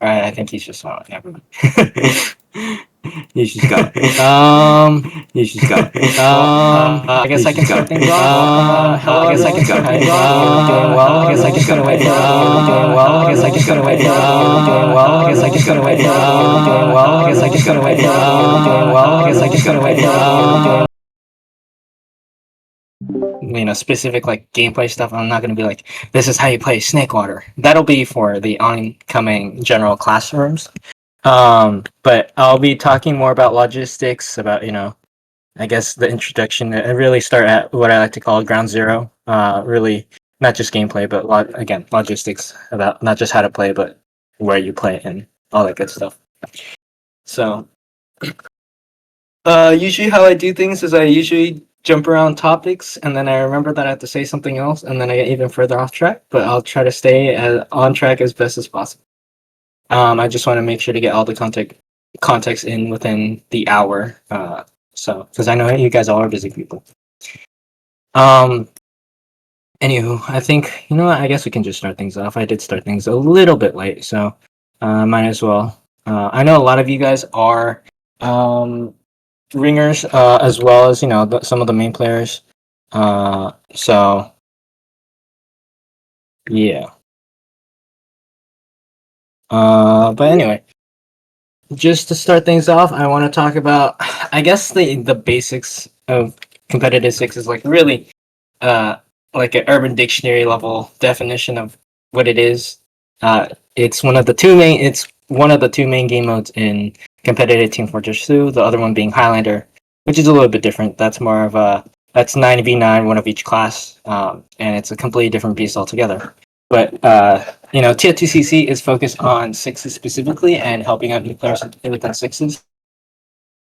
Alright, I think he's just not. Never mind. You should go. You should go. I guess I can start things off. Hello, I guess I can start things off. Doing well. I guess I can start away. Doing well. I guess I can start away. Doing well. I guess I can start away. Doing well. I guess I can start away. Doing well. I guess I can start away. Specific like gameplay stuff. I'm not going to be like, this is how you play Snake Water. That'll be for the oncoming general classrooms. But I'll be talking more about logistics, about, I guess the introduction, and really start at what I like to call ground zero. Really not just gameplay, but again, logistics, about not just how to play, but where you play and all that good stuff. So, usually how I do things is I usually jump around topics, and then I remember that I have to say something else, and then I get even further off track, but I'll try to stay on track as best as possible. I just want to make sure to get all the context in within the hour, because I know you guys all are busy people. Anywho, I think, what, I guess we can just start things off. I did start things a little bit late, so might as well. I know a lot of you guys are ringers, as well as, some of the main players. So, yeah. But anyway, just to start things off, I want to talk about, I guess, the basics of competitive sixes, like really, like an Urban Dictionary level definition of what it is. It's one of the two main game modes in competitive Team Fortress 2. The other one being Highlander, which is a little bit different. That's more of that's 9v9, one of each class, and it's a completely different beast altogether. But TF2CC is focused on sixes specifically and helping out new players within sixes.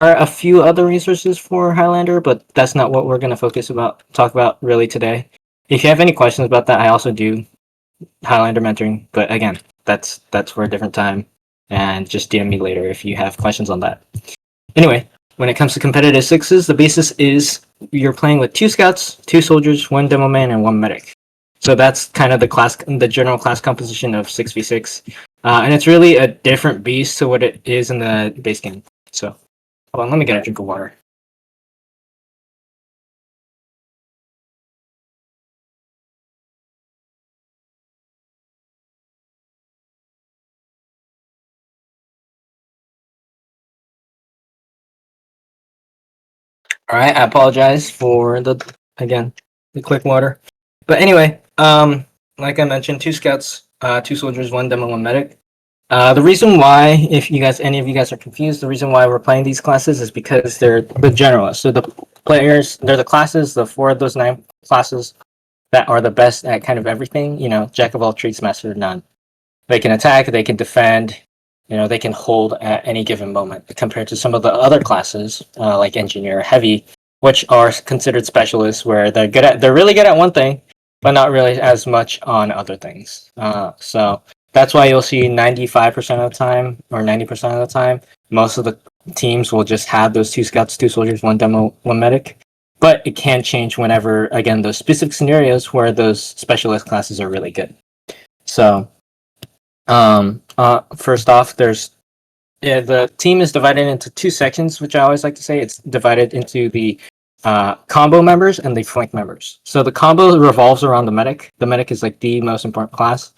There are a few other resources for Highlander, but that's not what we're going to talk about really today. If you have any questions about that, I also do Highlander mentoring, but again, that's for a different time, and just DM me later if you have questions on that. Anyway, when it comes to competitive sixes, the basis is you're playing with 2 scouts, 2 soldiers, 1 demo man, and 1 medic. So that's kind of the general class composition of 6v6. And it's really a different beast to what it is in the base game. So, hold on, let me get a drink of water. Alright, I apologize for the quick water. But anyway, like I mentioned, 2 scouts, 2 soldiers, 1 demo, 1 medic. The reason why, if any of you guys are confused, the reason why we're playing these classes is because they're the generalists. So the players, they're the classes, the 4 of those 9 classes that are the best at kind of everything. Jack of all trades, master of none. They can attack, they can defend, they can hold at any given moment, compared to some of the other classes, like engineer, heavy, which are considered specialists, where they're really good at one thing, but not really as much on other things. So that's why you'll see 95% of the time, or 90% of the time, most of the teams will just have those 2 scouts, 2 soldiers, 1 demo, 1 medic. But it can change whenever, again, those specific scenarios where those specialist classes are really good. So, first off, the team is divided into 2 sections, which I always like to say. It's divided into the combo members and the flank members. So the combo revolves around the medic. The medic is like the most important class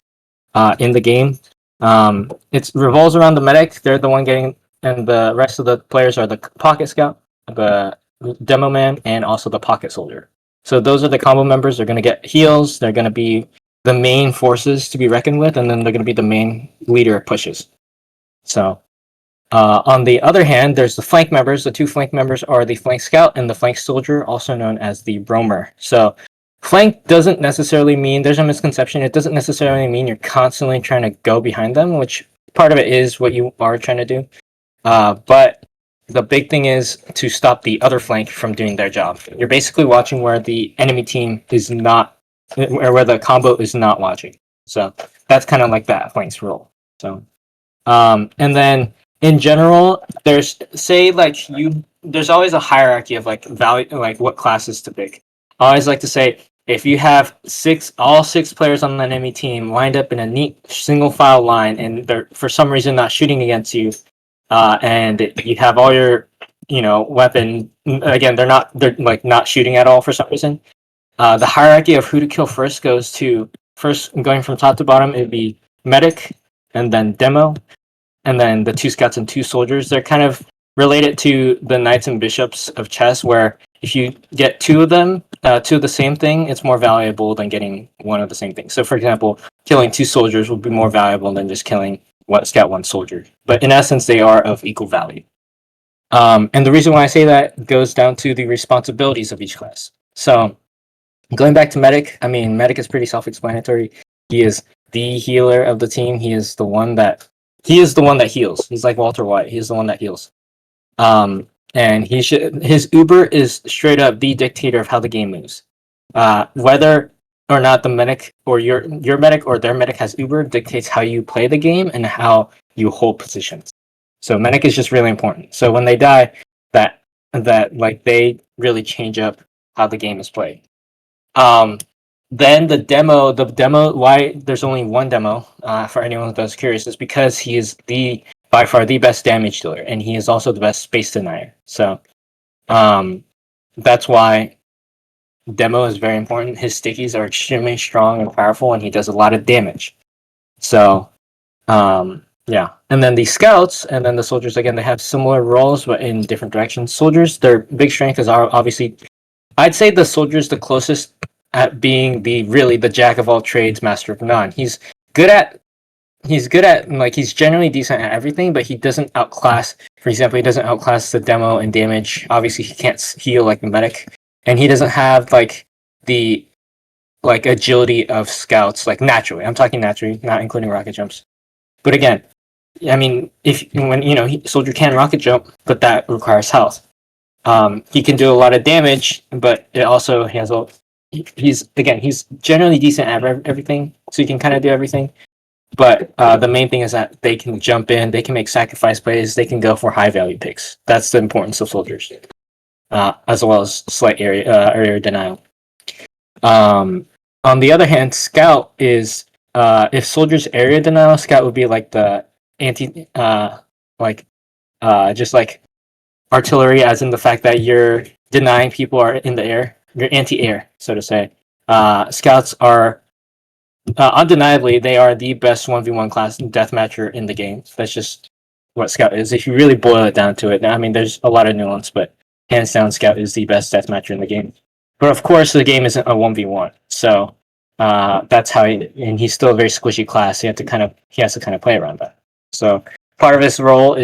in the game. It revolves around the medic. They're the one getting, and the rest of the players are the pocket scout, the demo man, and also the pocket soldier. So those are the combo members. They're going to get heals. They're going to be the main forces to be reckoned with, and then they're going to be the main leader pushes. So on the other hand, there's the flank members. The 2 flank members are the flank scout and the flank soldier, also known as the roamer. So flank doesn't necessarily mean, there's a misconception, it doesn't necessarily mean you're constantly trying to go behind them, which part of it is what you are trying to do. But the big thing is to stop the other flank from doing their job. You're basically watching where the enemy team is not, or where the combo is not watching. So that's kind of like that flank's role. So, and then in general, there's always a hierarchy of like value, like what classes to pick. I always like to say if you have all six players on the enemy team lined up in a neat single file line, and they're for some reason not shooting against you, and you have all your, weapon again, they're like not shooting at all for some reason. The hierarchy of who to kill first goes to first going from top to bottom. It'd be medic, and then demo, and then the two scouts and two soldiers. They're kind of related to the knights and bishops of chess, where if you get two of them, two of the same thing, it's more valuable than getting one of the same thing. So, for example, killing two soldiers would be more valuable than just killing one scout, one soldier. But in essence, they are of equal value. And the reason why I say that goes down to the responsibilities of each class. So, going back to medic, I mean, medic is pretty self-explanatory. He is the healer of the team. He is the one that heals. He's like Walter White. He's the one that heals. And his Uber is straight up the dictator of how the game moves. Whether or not the medic or your medic or their medic has Uber dictates how you play the game and how you hold positions. So medic is just really important. So when they die, that like they really change up how the game is played. Then the demo, why there's only one demo, for anyone that's curious, is because he is by far the best damage dealer, and he is also the best space denier. So, that's why demo is very important. His stickies are extremely strong and powerful, and he does a lot of damage. So, yeah. And then the scouts and then the soldiers, again, they have similar roles, but in different directions. Soldiers, their big strength is obviously, I'd say the soldier's the closest at being the jack of all trades, master of none. He's good at like, he's generally decent at everything, but he doesn't outclass. For example, he doesn't outclass the demo in damage. Obviously, he can't heal like the medic, and he doesn't have like the agility of scouts, like naturally. I'm talking naturally, not including rocket jumps. But again, I mean, soldier can rocket jump, but that requires health. He can do a lot of damage, but it also he's generally decent at everything, so he can kind of do everything. But the main thing is that they can jump in, they can make sacrifice plays, they can go for high value picks. That's the importance of soldiers, as well as slight area denial. On the other hand, scout is if soldiers area denial, scout would be like the anti, just like artillery, as in the fact that you're denying people are in the air. You're anti-air, so to say. Scouts are undeniably, they are the best 1v1 class deathmatcher in the game. That's just what Scout is. If you really boil it down to it, I mean, there's a lot of nuance, but hands down, Scout is the best deathmatcher in the game. But of course, the game isn't a 1v1, so that's how and he's still a very squishy class. He has to kind of play around that. So part of his role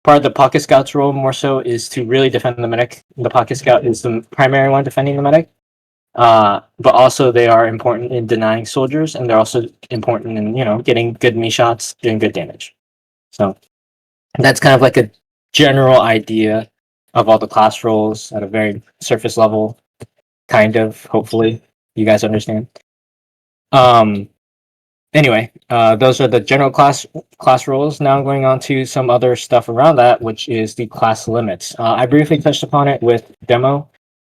part of the Pocket Scout's role more so is to really defend the medic. The Pocket Scout is the primary one defending the medic. But also they are important in denying soldiers, and they're also important in getting good me shots, doing good damage. So that's kind of like a general idea of all the class roles at a very surface level, kind of. Hopefully, you guys understand. Anyway, those are the general class roles. Now I'm going on to some other stuff around that, which is the class limits. I briefly touched upon it with demo,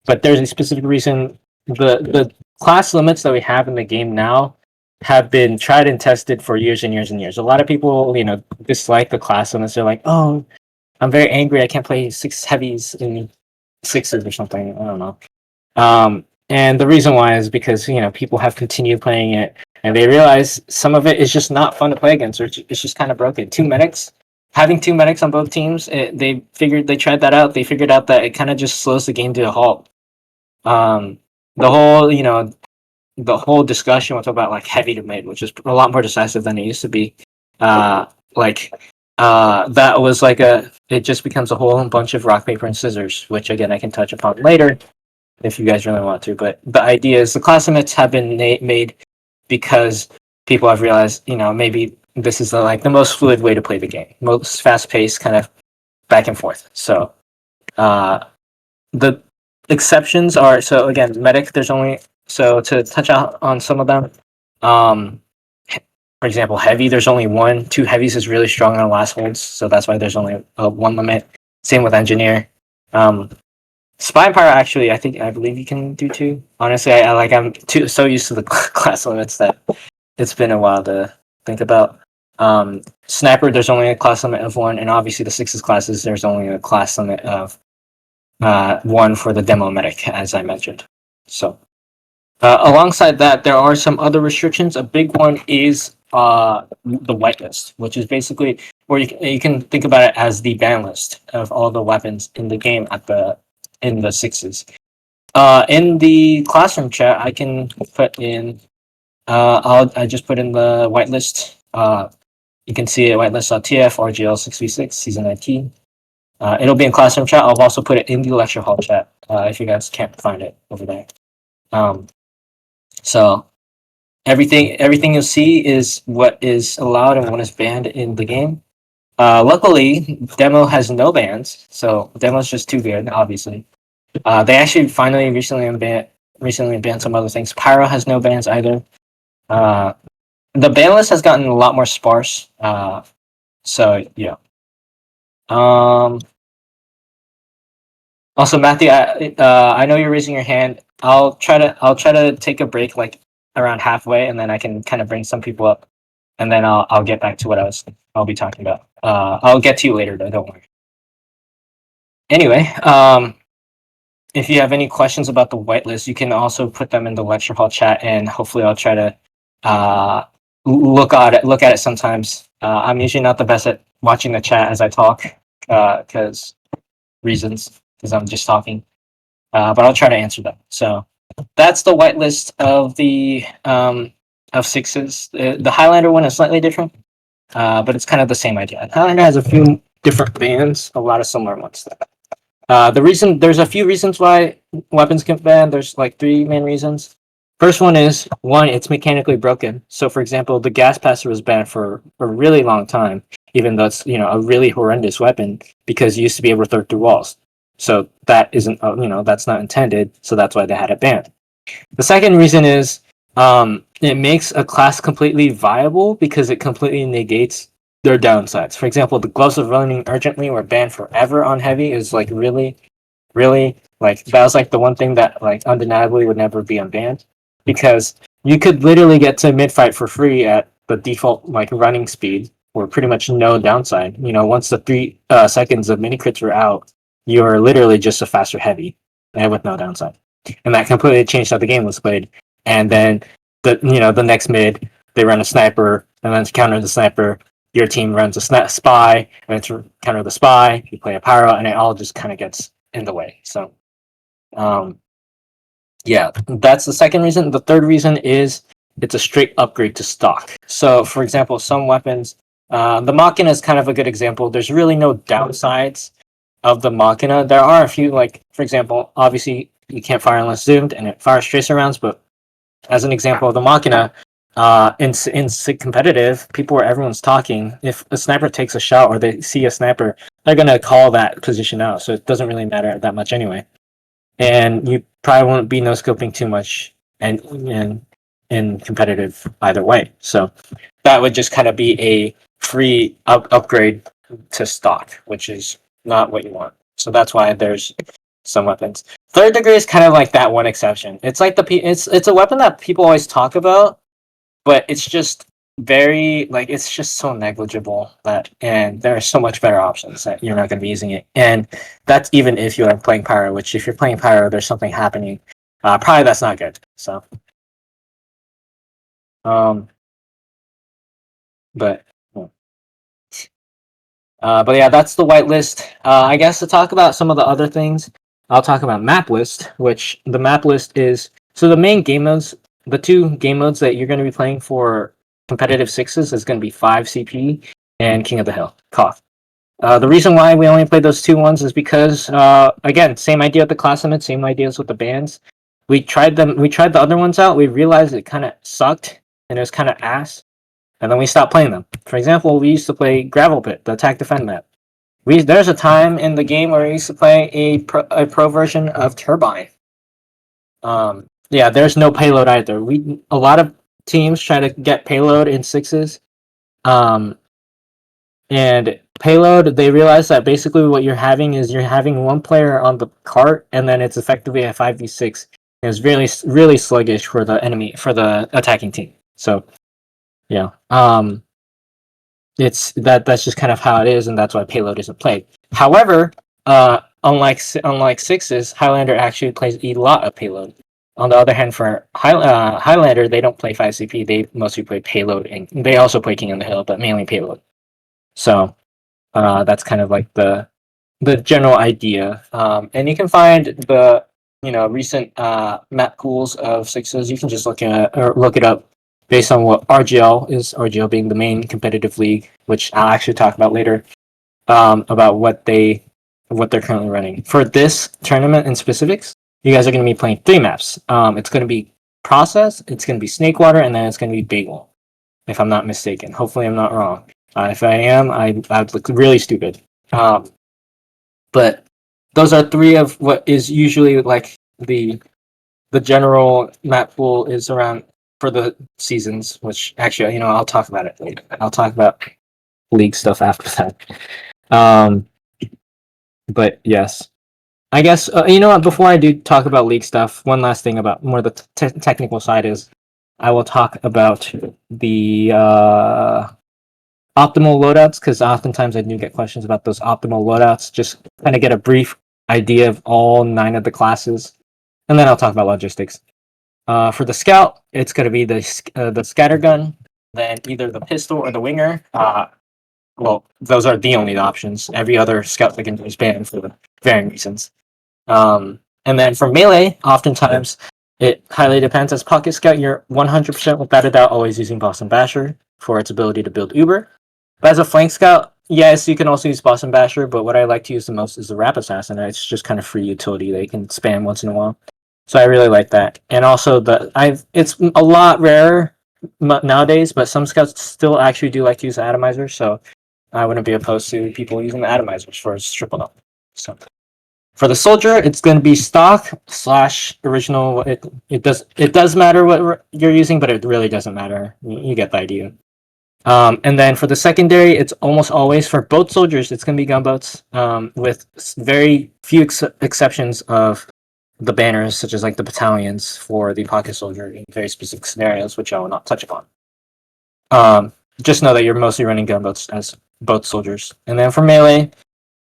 but there's a specific reason. The class limits that we have in the game now have been tried and tested for years and years and years. A lot of people, dislike the class limits. They're like, "Oh, I'm very angry. I can't play 6 heavies in 6s or something." I don't know. And the reason why is because people have continued playing it, and they realize some of it is just not fun to play against, or it's just kind of broken. Having two medics on both teams, they tried that out. They figured out that it kind of just slows the game to a halt. The whole discussion was about like heavy to mid, which is a lot more decisive than it used to be. That was it just becomes a whole bunch of rock, paper, and scissors, which again I can touch upon later if you guys really want to. But the idea is the class limits have been made because people have realized, maybe this is the most fluid way to play the game, most fast paced, kind of back and forth. So the exceptions are, so again, medic, there's only, so to touch out on some of them, for example, heavy, there's only 1. 2 heavies is really strong on last holds, so that's why there's only one limit. Same with engineer. Spy and Pyro actually, I believe you can do too. Honestly, I'm so used to the class limits that it's been a while to think about. Sniper, there's only a class limit of 1, and obviously the sixes classes, there's only a class limit of 1 for the demo medic, as I mentioned. So, alongside that, there are some other restrictions. A big one is the whitelist, which is basically where you can think about it as the ban list of all the weapons in the game in the sixes. In the classroom chat, I can put in. I just put in the whitelist. You can see it whitelist.tf RGL6v6 season 19. It'll be in classroom chat. I'll also put it in the lecture hall chat if you guys can't find it over there. So everything you'll see is what is allowed and what is banned in the game. Luckily, demo has no bans, so demo's just too good, obviously. They actually finally recently banned some other things. Pyro has no bans either. The ban list has gotten a lot more sparse. So yeah. Also, Matthew, I know you're raising your hand. I'll try to take a break like around halfway, and then I can kind of bring some people up, and then I'll get back to what I'll be talking about. I'll get to you later though. Don't worry. Anyway, if you have any questions about the whitelist, you can also put them in the lecture hall chat, and hopefully I'll try to look at it sometimes. I'm usually not the best at watching the chat as I talk, because I'm just talking. But I'll try to answer them. So that's the whitelist of the of sixes. The Highlander one is slightly different, but it's kind of the same idea. Highlander has a few different bans, a lot of similar ones. There's a few reasons why weapons can ban. There's like 3 main reasons. First one is it's mechanically broken. So for example, the gas passer was banned for a really long time, even though it's a really horrendous weapon because you used to be able to throw through walls. So that isn't that's not intended. So that's why they had it banned. The second reason is it makes a class completely viable because it completely negates their downsides. For example, the gloves of running urgently were banned forever on heavy is like really like that was like the one thing that like undeniably would never be unbanned because you could literally get to mid fight for free at the default like running speed or pretty much no downside. Once the 3 seconds of mini crits were out, you're literally just a faster heavy and with no downside. And that completely changed how the game was played. And then the next mid, they run a sniper, and then to counter the sniper, your team runs a spy, and then to counter the spy, you play a pyro, and it all just kind of gets in the way. So, yeah, that's the second reason. The third reason is it's a straight upgrade to stock. So, for example, some weapons, the Machina is kind of a good example. There's really no downsides of the Machina. There are a few, like, for example, obviously you can't fire unless zoomed, and it fires tracer rounds, but as an example of the Machina, in competitive, people where everyone's talking, if a sniper takes a shot or they see a sniper, they're going to call that position out, so it doesn't really matter that much anyway. And you probably won't be no-scoping too much and in competitive either way. So that would just kind of be a free upgrade to stock, which is not what you want. So that's why there's some weapons. Third degree is kind of like that one exception. It's like it's a weapon that people always talk about, but it's just very it's just so negligible and there are so much better options that you're not going to be using it. And that's even if you are playing pyro, which if you're playing pyro, there's something happening. Probably that's not good. So, but yeah, that's the whitelist. I guess to talk about some of the other things, I'll talk about map list, which the map list is so the main game modes. The 2 game modes that you're going to be playing for competitive sixes is going to be 5 CP and King of the Hill, Koth. The reason why we only played those 2 ones is because, again, same idea with the class limit, same ideas with the bans. We tried the other ones out. We realized it kind of sucked and it was kind of ass, and then we stopped playing them. For example, we used to play Gravel Pit, the attack defend map. There's a time in the game where we used to play a pro version of Turbine. Yeah, there's no payload either. A lot of teams try to get payload in sixes, and payload, they realize that basically what you're having is you're having one player on the cart, and then it's effectively a 5v6. It's really sluggish for the attacking team. So yeah, that's just kind of how it is, and that's why payload isn't played. However, unlike sixes, Highlander actually plays a lot of payload. On the other hand, for Highlander, they don't play 5CP. They mostly play payload, and they also play King on the Hill, but mainly payload. So that's kind of like the general idea. And you can find the recent map pools of sixes. You can just look it up based on what RGL is. RGL being the main competitive league, which I'll actually talk about later. About what they're currently running for this tournament in specifics. You guys are going to be playing 3 maps. It's going to be Process, it's going to be Snakewater, and then it's going to be Bagel, if I'm not mistaken. Hopefully, I'm not wrong. If I am, I'd look really stupid. But those are 3 of what is usually like the general map pool is around for the seasons. Which actually, I'll talk about it later. I'll talk about league stuff after that. But yes. I guess before I do talk about league stuff, one last thing about more the technical side is I will talk about the optimal loadouts, because oftentimes I do get questions about those optimal loadouts. Just kind of get a brief idea of all 9 of the classes, and then I'll talk about logistics. For the scout, it's going to be the scattergun, then either the pistol or the winger. Well, those are the only options. Every other scout that can do is banned for the varying reasons. And then for melee, oftentimes it highly depends. As Pocket Scout, you're 100% without a doubt always using Boston Basher for its ability to build Uber. But as a flank scout, yes, you can also use Boston Basher, but what I like to use the most is the Rap Assassin. It's just kind of free utility that you can spam once in a while. So I really like that. And also it's a lot rarer nowadays, but some scouts still actually do like to use the atomizer, so I wouldn't be opposed to people using the atomizers for its triple up. So for the soldier, it's going to be stock / original. It does matter what you're using, but it really doesn't matter. You get the idea. And then for the secondary, it's almost always for both soldiers. It's going to be gunboats, with very few exceptions of the banners, such as like the battalions for the pocket soldier in very specific scenarios, which I will not touch upon. Just know that you're mostly running gunboats as both soldiers. And then for melee,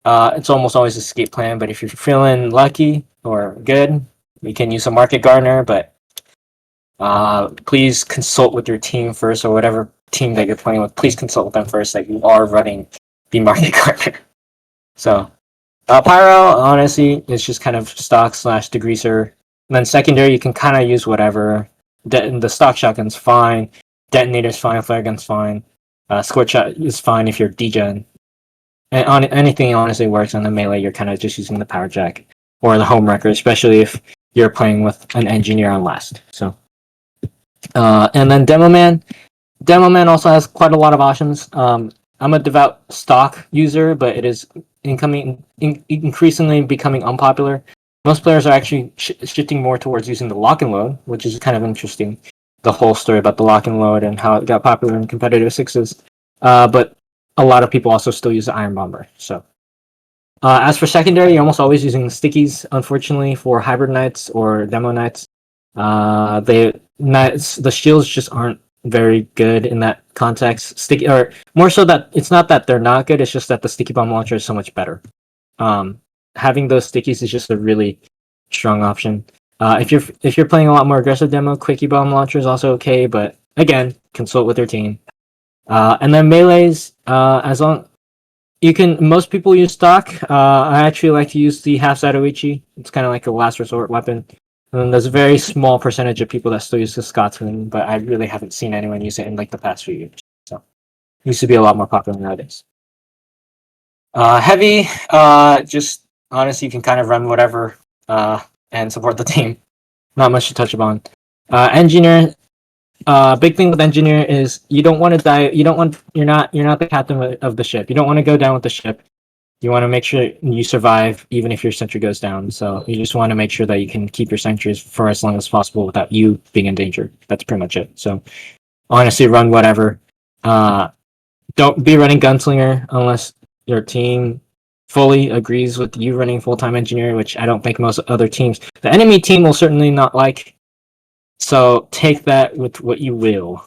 it's almost always escape plan, but if you're feeling lucky or good, you can use a market gardener, but please consult with your team first, or whatever team that you're playing with. Please consult with them first that you are running the market gardener. So pyro, honestly, is just kind of stock / degreaser. And then secondary, you can kind of use whatever. The stock shotgun's fine, detonator's fine, flare gun's fine, squirt shot is fine if you're degen. And anything honestly works on the melee. You're kind of just using the power jack or the home wrecker, especially if you're playing with an engineer on last. So, and then Demo Man also has quite a lot of options. I'm a devout stock user, but it is increasingly becoming unpopular. Most players are actually shifting more towards using the lock and load, which is kind of interesting. The whole story about the lock and load and how it got popular in competitive sixes. But a lot of people also still use the Iron Bomber. So, as for secondary, you're almost always using stickies, unfortunately, for hybrid knights or demo knights. The shields just aren't very good in that context. Sticky, or more so that it's not that they're not good, it's just that the sticky bomb launcher is so much better. Having those stickies is just a really strong option. If you're playing a lot more aggressive demo, quickie bomb launcher is also okay, but again, consult with your team. And then melees, as long you can, most people use stock. I actually like to use the half Zatoichi. It's kind of like a last resort weapon. And there's a very small percentage of people that still use the Scotsman, but I really haven't seen anyone use it in like the past few years. So it used to be a lot more popular nowadays. Heavy, just honestly, you can kind of run whatever and support the team. Not much to touch upon. Engineer. Big thing with engineer is you don't want to die. You're not the captain of the ship. You don't want to go down with the ship. You want to make sure you survive even if your sentry goes down. So you just want to make sure that you can keep your sentries for as long as possible without you being in danger. That's pretty much it. So honestly, run whatever. Don't be running gunslinger unless your team fully agrees with you running full-time engineer, which I don't think most other teams. The enemy team will certainly not like. So take that with what you will.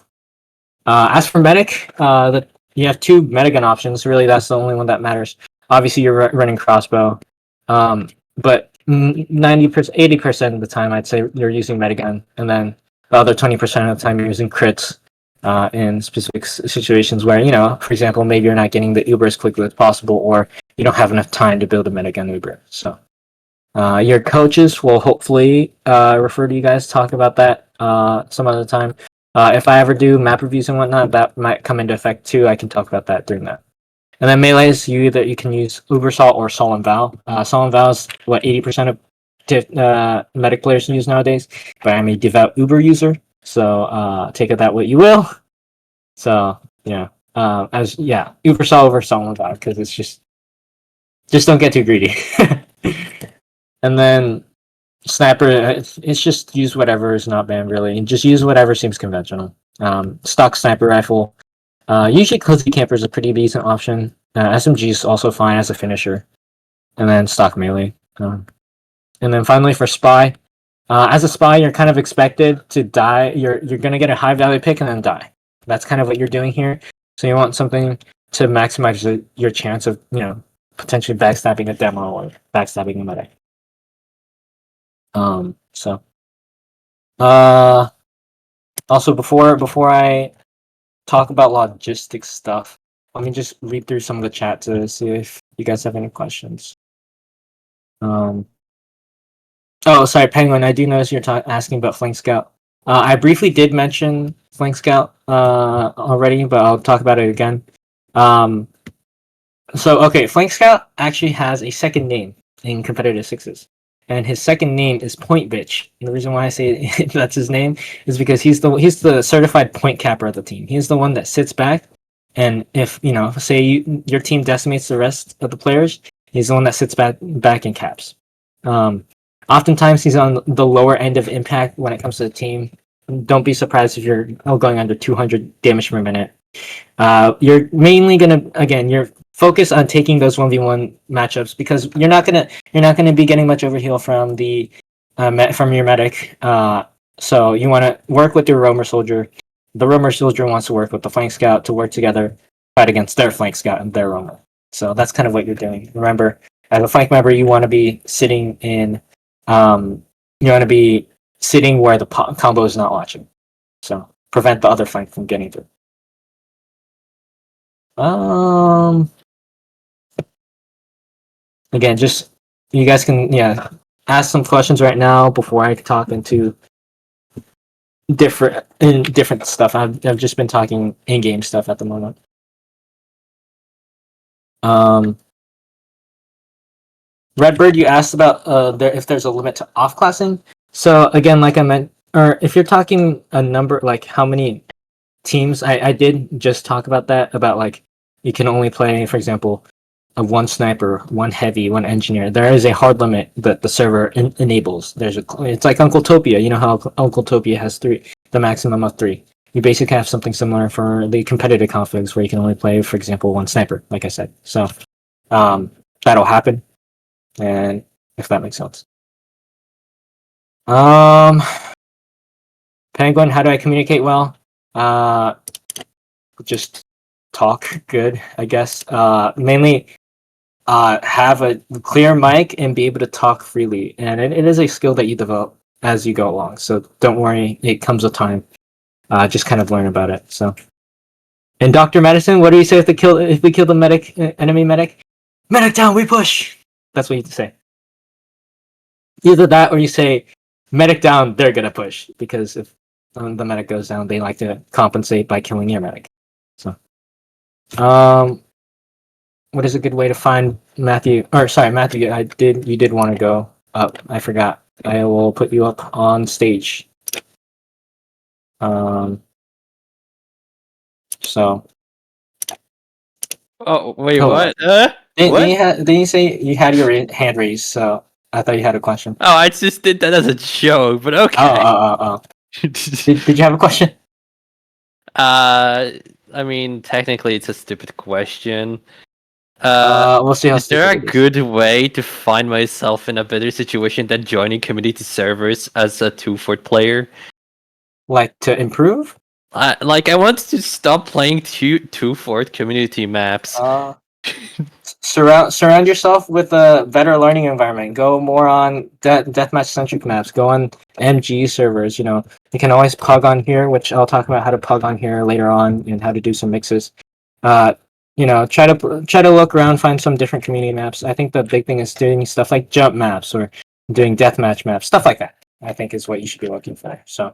As for medic, you have two medigun options. Really, that's the only one that matters. Obviously, you're running crossbow, but 90%, 80% of the time, I'd say you're using medigun, and then the other 20% of the time you're using crits in specific situations where, for example, maybe you're not getting the Uber as quickly as possible, or you don't have enough time to build a medigun Uber. So your coaches will hopefully refer to you guys, talk about that some other time. If I ever do map reviews and whatnot, that might come into effect too. I can talk about that during that. And then melees, you can use Uber Salt or Sol and Val. Sol and Val is what 80% of medic players use nowadays, but I'm a devout Uber user, so take it that what you will. So yeah, Uber Salt over Sol and Val, because it's just don't get too greedy. And then sniper, it's just use whatever is not banned, really. And just use whatever seems conventional. Stock sniper rifle. Usually cozy camper is a pretty decent option. SMG is also fine as a finisher. And then stock melee. And then finally for spy. As a spy, you're kind of expected to die. You're gonna get a high value pick and then die. That's kind of what you're doing here. So you want something to maximize your chance of, potentially backstabbing a demo or backstabbing a medic. Also before I talk about logistics stuff, let me just read through some of the chat to see if you guys have any questions. Oh, sorry, Penguin, I do notice you're asking about Flank Scout. I briefly did mention Flank Scout already, but I'll talk about it again. Okay, Flank Scout actually has a second name in competitive sixes. And his second name is Point Bitch. And the reason why I say that's his name is because he's the certified point capper of the team. He's the one that sits back, and if say your team decimates the rest of the players, he's the one that sits back and caps. Oftentimes he's on the lower end of impact when it comes to the team. Don't be surprised if you're going under 200 damage per minute. You're mainly you're focus on taking those 1v1 matchups, because you're not gonna be getting much overheal from the from your medic. So you want to work with your roamer soldier. The roamer soldier wants to work with the flank scout to work together, fight against their flank scout and their roamer. So that's kind of what you're doing. Remember, as a flank member, you want to be sitting in, you want to be sitting where the combo is not watching. So prevent the other flank from getting through. Again, just you guys can ask some questions right now before I talk into different stuff. I've just been talking in-game stuff at the moment. Redbird, you asked about if there's a limit to off-classing. So again, like I meant, or if you're talking a number, like how many teams, I did just talk about that, about like you can only play, for example, one sniper, one heavy, one engineer. There is a hard limit that the server enables. It's like Uncletopia. You know how Uncletopia has the maximum of 3. You basically have something similar for the competitive configs where you can only play, for example, one sniper, like I said. So that'll happen, and if that makes sense. Penguin, how do I communicate well? Just talk good, I guess. Mainly have a clear mic and be able to talk freely, and it is a skill that you develop as you go along, so don't worry, it comes with time. Just kind of learn about it. So, and Dr. Medicine, what do you say if we kill the enemy medic down, we push? That's what you say. Either that or you say medic down, they're gonna push, because if the medic goes down, they like to compensate by killing your medic. So what is a good way to find Matthew? Or sorry, Matthew, you did want to go up. I forgot. I will put you up on stage. So. Oh wait, what? What? Didn't you say you had your hand raised? So I thought you had a question. Oh, I just did that as a joke, but okay. Oh. did you have a question? I mean, technically, it's a stupid question. We'll see how Is there a stupid it is. good way to find myself in a better situation than joining community servers as a 2-Fort player? Like to improve? I want to stop playing 2-Fort community maps. Surround yourself with a better learning environment. Go more on deathmatch centric maps. Go on MG servers. You know, you can always pug on here, which I'll talk about how to pug on here later on and how to do some mixes. You know, try to look around, find some different community maps. I think the big thing is doing stuff like jump maps or doing deathmatch maps, stuff like that. I think is what you should be looking for. So,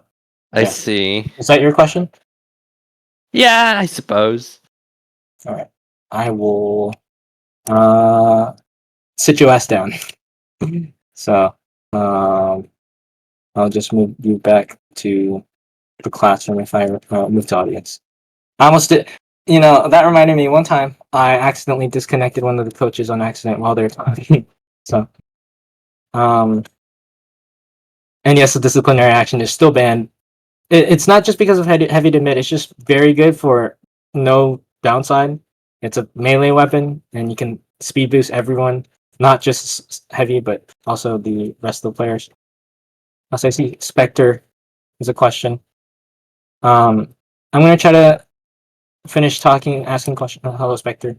I yeah. see. Is that your question? Yeah, I suppose. All right, I will sit your ass down. So, I'll just move you back to the classroom if I move to audience. I almost did. You know, that reminded me one time I accidentally disconnected one of the coaches on accident while they're talking. So, and yes, the disciplinary action is still banned. It's not just because of heavy to mid. It's just very good for no downside. It's a melee weapon, and you can speed boost everyone, not just heavy, but also the rest of the players. As I see, Spectre is a question. I'm gonna try to finish talking, asking questions. Hello, Spectre.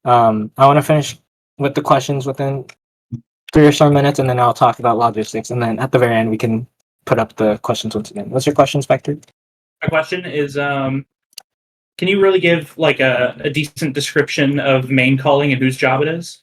I want to finish with the questions within 3 or so minutes, and then I'll talk about logistics, and then at the very end we can put up the questions once again. What's your question, Spectre? My question is, can you really give like a decent description of main calling and whose job it is?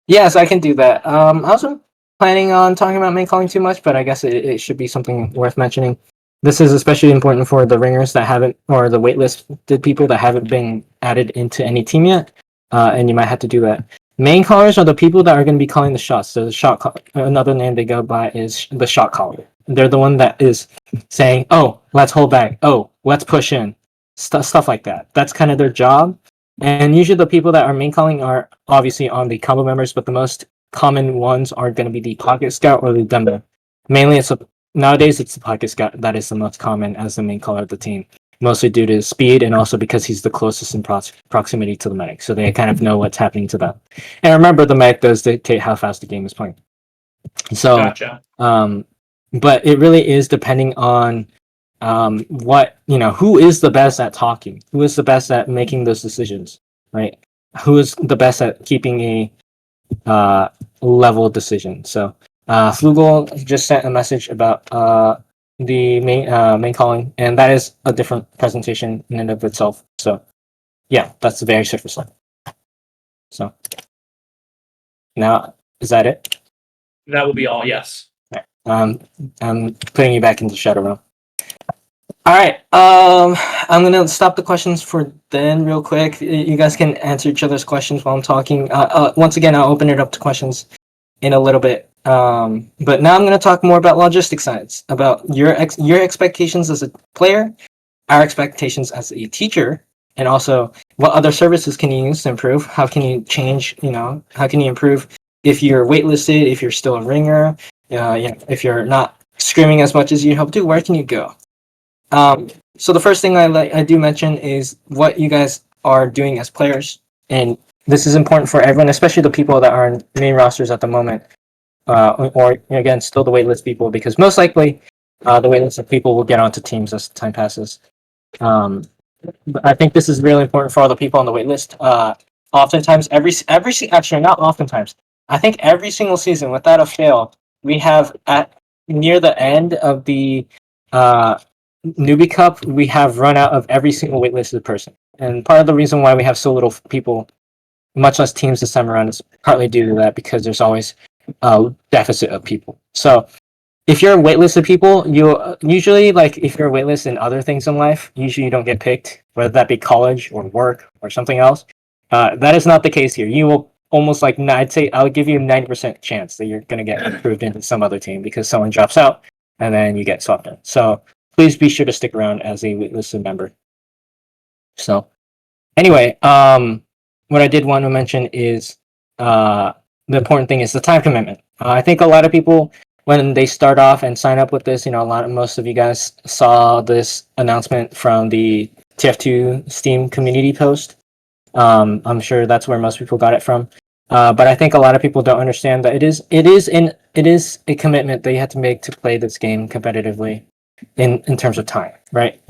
Yes, I can do that. I wasn't planning on talking about main calling too much, but I guess it should be something worth mentioning. This is especially important for the ringers that haven't, or the waitlisted people that haven't been added into any team yet, and you might have to do that. Main callers are the people that are going to be calling the shots. So the another name they go by is the shot caller. They're the one that is saying, "Oh, let's hold back. Oh, let's push in." Stuff like that. That's kind of their job. And usually the people that are main calling are obviously on the combo members, but the most common ones are going to be the pocket scout or the demo. Mainly, nowadays it's the pocket scout that is the most common as the main caller of the team, mostly due to speed and also because he's the closest in proximity to the medic, so they kind of know what's happening to them. And remember, the medic does dictate how fast the game is playing. So, Gotcha. But it really is depending on what, you know, who is the best at talking, who is the best at making those decisions, right? Who is the best at keeping a level decision. So Flugel just sent a message about the main calling, and that is a different presentation in and of itself. So yeah, that's the very surface level. So now, is that it? That will be all. Yes. I'm putting you back into Shadow Realm. All right. I'm gonna stop the questions for then, real quick. You guys can answer each other's questions while I'm talking. Once again, I'll open it up to questions in a little bit. But now I'm gonna talk more about logistic science, about your expectations as a player, our expectations as a teacher, and also what other services can you use to improve? How can you change? You know, how can you improve if you're waitlisted, if you're still a ringer, if you're not screaming as much as you hope to? Where can you go? So the first thing I do mention is what you guys are doing as players, and this is important for everyone, especially the people that are in main rosters at the moment, or again, still the waitlist people, because most likely the waitlist people will get onto teams as time passes. But I think this is really important for all the people on the waitlist. Oftentimes, actually not oftentimes, I think every single season, without a fail, we have at near the end of the Newbie Cup, we have run out of every single waitlisted person. And part of the reason why we have so little people, much less teams this time around, is partly due to that, because there's always a deficit of people. So if you're waitlisted people, you usually, like, if you're waitlisted in other things in life, usually you don't get picked, whether that be college or work or something else. That is not the case here. You will almost, like, I'd say I'll give you a 90% chance that you're going to get approved into some other team because someone drops out and then you get swapped in. So please be sure to stick around as a waitlisted member. So anyway, what I did want to mention is the important thing is the time commitment. I think a lot of people, when they start off and sign up with this, most of you guys saw this announcement from the TF2 Steam community post. I'm sure that's where most people got it from. But I think a lot of people don't understand that it is a commitment that you have to make to play this game competitively in terms of time, right?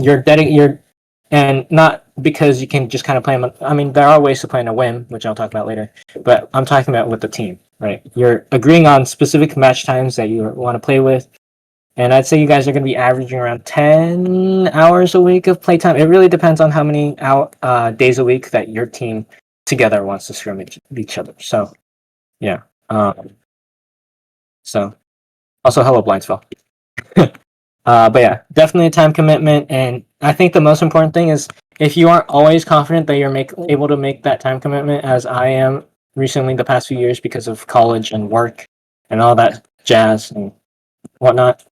And not because you can just kind of play them. I mean, there are ways to play on a whim, which I'll talk about later. But I'm talking about with the team, right? You're agreeing on specific match times that you want to play with, and I'd say you guys are going to be averaging around 10 hours a week of playtime. It really depends on how many days a week that your team together wants to scrimmage each other. So, yeah. So, also, hello, Blindsfell. But yeah, definitely a time commitment. And I think the most important thing is if you aren't always confident that you're able to make that time commitment, as I am recently the past few years because of college and work and all that jazz and whatnot,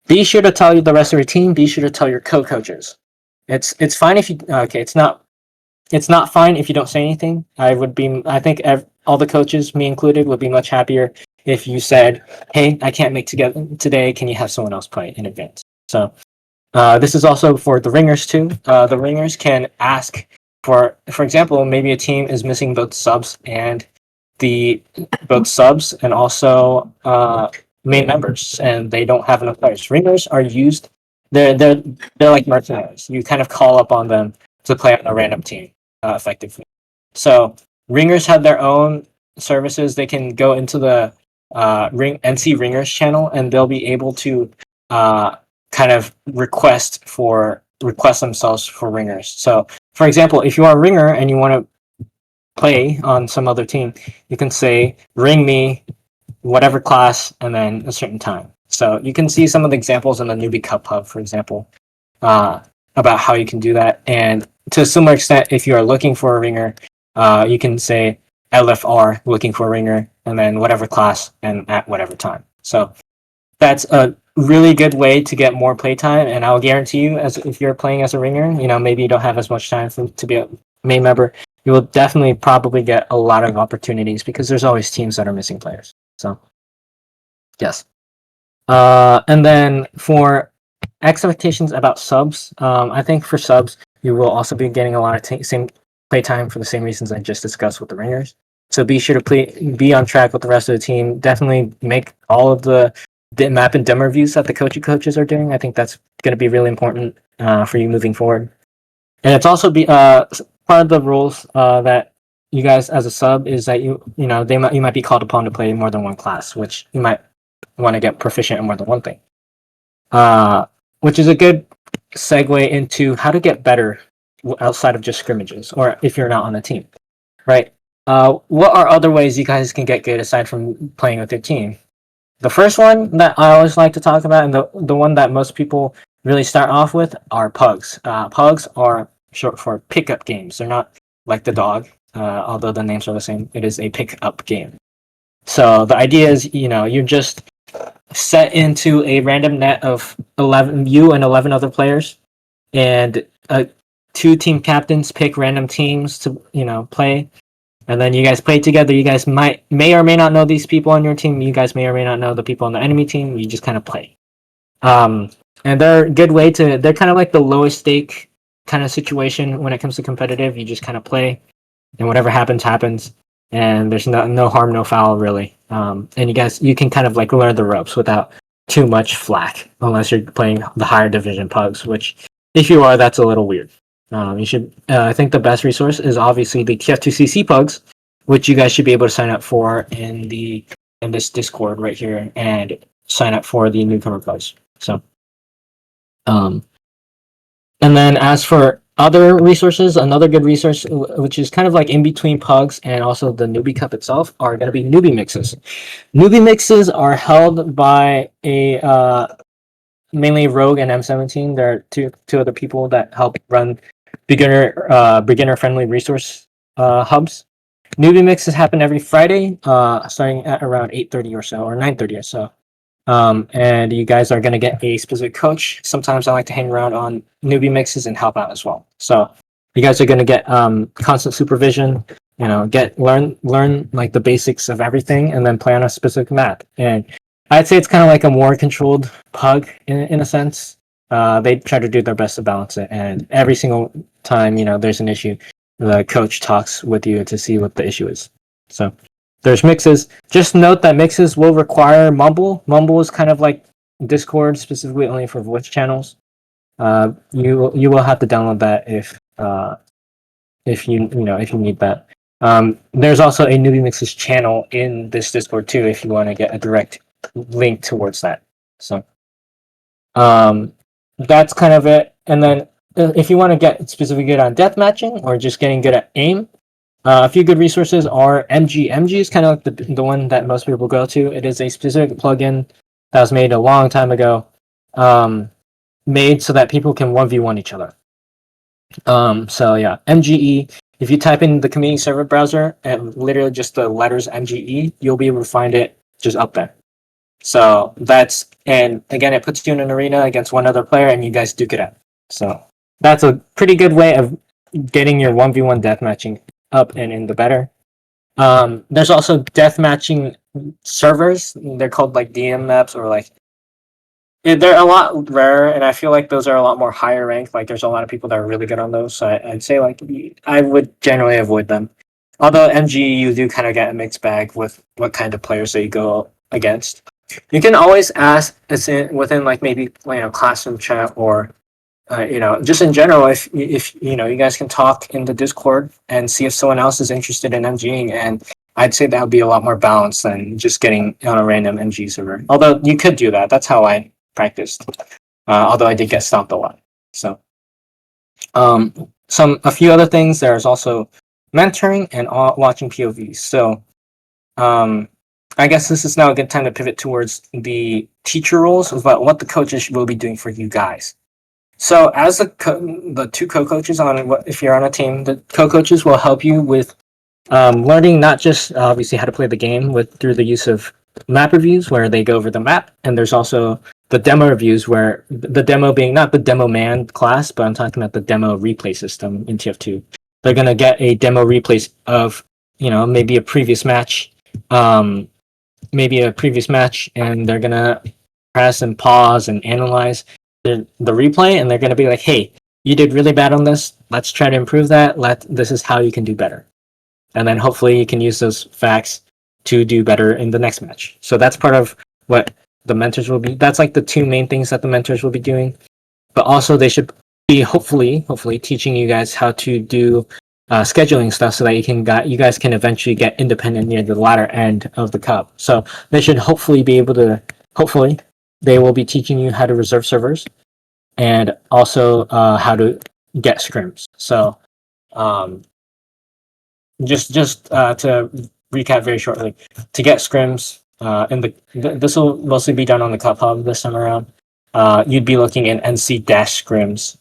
be sure to tell the rest of your team. Be sure to tell your co-coaches. It's fine if you okay. It's not fine if you don't say anything. I think all the coaches, me included, would be much happier if you said, "Hey, I can't make together today. Can you have someone else play in advance?" So this is also for the ringers too. The ringers can ask for example, maybe a team is missing both subs and also main members, and they don't have enough players. Ringers are used. They're like mercenaries. You kind of call up on them to play on a random team effectively. So ringers have their own services. They can go into the NC Ringers channel, and they'll be able to kind of request themselves for ringers. So, for example, if you are a ringer and you want to play on some other team, you can say, "Ring me, whatever class, and then a certain time." So you can see some of the examples in the Newbie Cup Hub, for example, about how you can do that. And to a similar extent, if you are looking for a ringer, you can say LFR, looking for a ringer, and then whatever class and at whatever time. So that's a really good way to get more playtime. And I'll guarantee you, as if you're playing as a ringer, maybe you don't have as much time to be a main member, you will definitely probably get a lot of opportunities because there's always teams that are missing players. So, yes. And then for expectations about subs, I think for subs, you will also be getting a lot of same playtime for the same reasons I just discussed with the ringers. So be sure to be on track with the rest of the team. Definitely make all of the map and demo reviews that the coaches are doing. I think that's going to be really important for you moving forward. And it's also part of the rules that you guys as a sub is that you might be called upon to play more than one class, which you might want to get proficient in more than one thing. Which is a good segue into how to get better outside of just scrimmages, or if you're not on the team, right? What are other ways you guys can get good aside from playing with your team? The first one that I always like to talk about, and the one that most people really start off with, are pugs. Pugs are short for pickup games. They're not like the dog, although the names are the same. It is a pickup game. So the idea is, you're just set into a random net of 11, you and 11 other players, and two team captains pick random teams to play. And then you guys play together. You guys may or may not know these people on your team. You guys may or may not know the people on the enemy team. You just kind of play. And they're a good way they're kind of like the lowest stake kind of situation when it comes to competitive. You just kind of play, and whatever happens, happens. And there's no harm, no foul, really. And you can kind of like learn the ropes without too much flack, unless you're playing the higher division pugs, which if you are, that's a little weird. You should. I think the best resource is obviously the TF2CC pugs, which you guys should be able to sign up for in this Discord right here, and sign up for the newcomer pugs. So, and then as for other resources, another good resource, which is kind of like in between pugs and also the Newbie Cup itself, are going to be Newbie mixes. Newbie mixes are held by mainly Rogue and M17. There are two other people that help run beginner friendly resource hubs. Newbie mixes happen every Friday, starting at around 8:30 or so, or 9:30 or so. And you guys are going to get a specific coach. Sometimes I like to hang around on newbie mixes and help out as well. So you guys are going to get constant supervision, learn like the basics of everything, and then play on a specific map. And I'd say it's kind of like a more controlled pug in a sense. They try to do their best to balance it, and every single time there's an issue, the coach talks with you to see what the issue is. So there's mixes. Just note that mixes will require Mumble. Mumble is kind of like Discord, specifically only for voice channels. You will have to download that if you need that. There's also a Newbie Mixes channel in this Discord too, if you want to get a direct link towards that. So that's kind of it. And then if you want to get specifically good on death matching or just getting good at aim, a few good resources are MG. MG is kind of like the one that most people go to. It is a specific plugin that was made a long time ago, made so that people can 1v1 each other. So yeah, MGE. If you type in the community server browser and literally just the letters MGE, you'll be able to find it just up there. So that's, and again, it puts you in an arena against one other player and you guys duke it out. So that's a pretty good way of getting your 1v1 deathmatching up and in the better. There's also deathmatching servers. They're called like DM maps or like, they're a lot rarer, and I feel like those are a lot more higher ranked. Like there's a lot of people that are really good on those. So I'd say like I would generally avoid them. Although MG, you do kind of get a mixed bag with what kind of players that you go against. You can always ask within like maybe classroom chat or just in general if you guys can talk in the Discord and see if someone else is interested in MGing, and I'd say that would be a lot more balanced than just getting on a random MG server. Although you could do that. That's how I practiced. Although I did get stomped a lot. So a few other things. There's also mentoring and watching POVs. So I guess this is now a good time to pivot towards the teacher roles about what the coaches will be doing for you guys. So as the two co-coaches if you're on a team, the co-coaches will help you with learning not just obviously how to play the game through the use of map reviews where they go over the map, and there's also the demo reviews where the demo being not the demo man class, but I'm talking about the demo replay system in TF2. They're gonna get a demo replay of maybe a previous match, and they're gonna press and pause and analyze the replay, and they're gonna be like, hey, you did really bad on this. Let's try to improve that. This is how you can do better. And then hopefully you can use those facts to do better in the next match. So that's part of what the mentors will be. That's like the two main things that the mentors will be doing. But also they should be hopefully teaching you guys how to do scheduling stuff so that you guys can eventually get independent near the latter end of the cup. So they should hopefully they will be teaching you how to reserve servers and also how to get scrims. So just to recap very shortly, to get scrims, this will mostly be done on the Cup Hub this time around. You'd be looking in NC-scrims,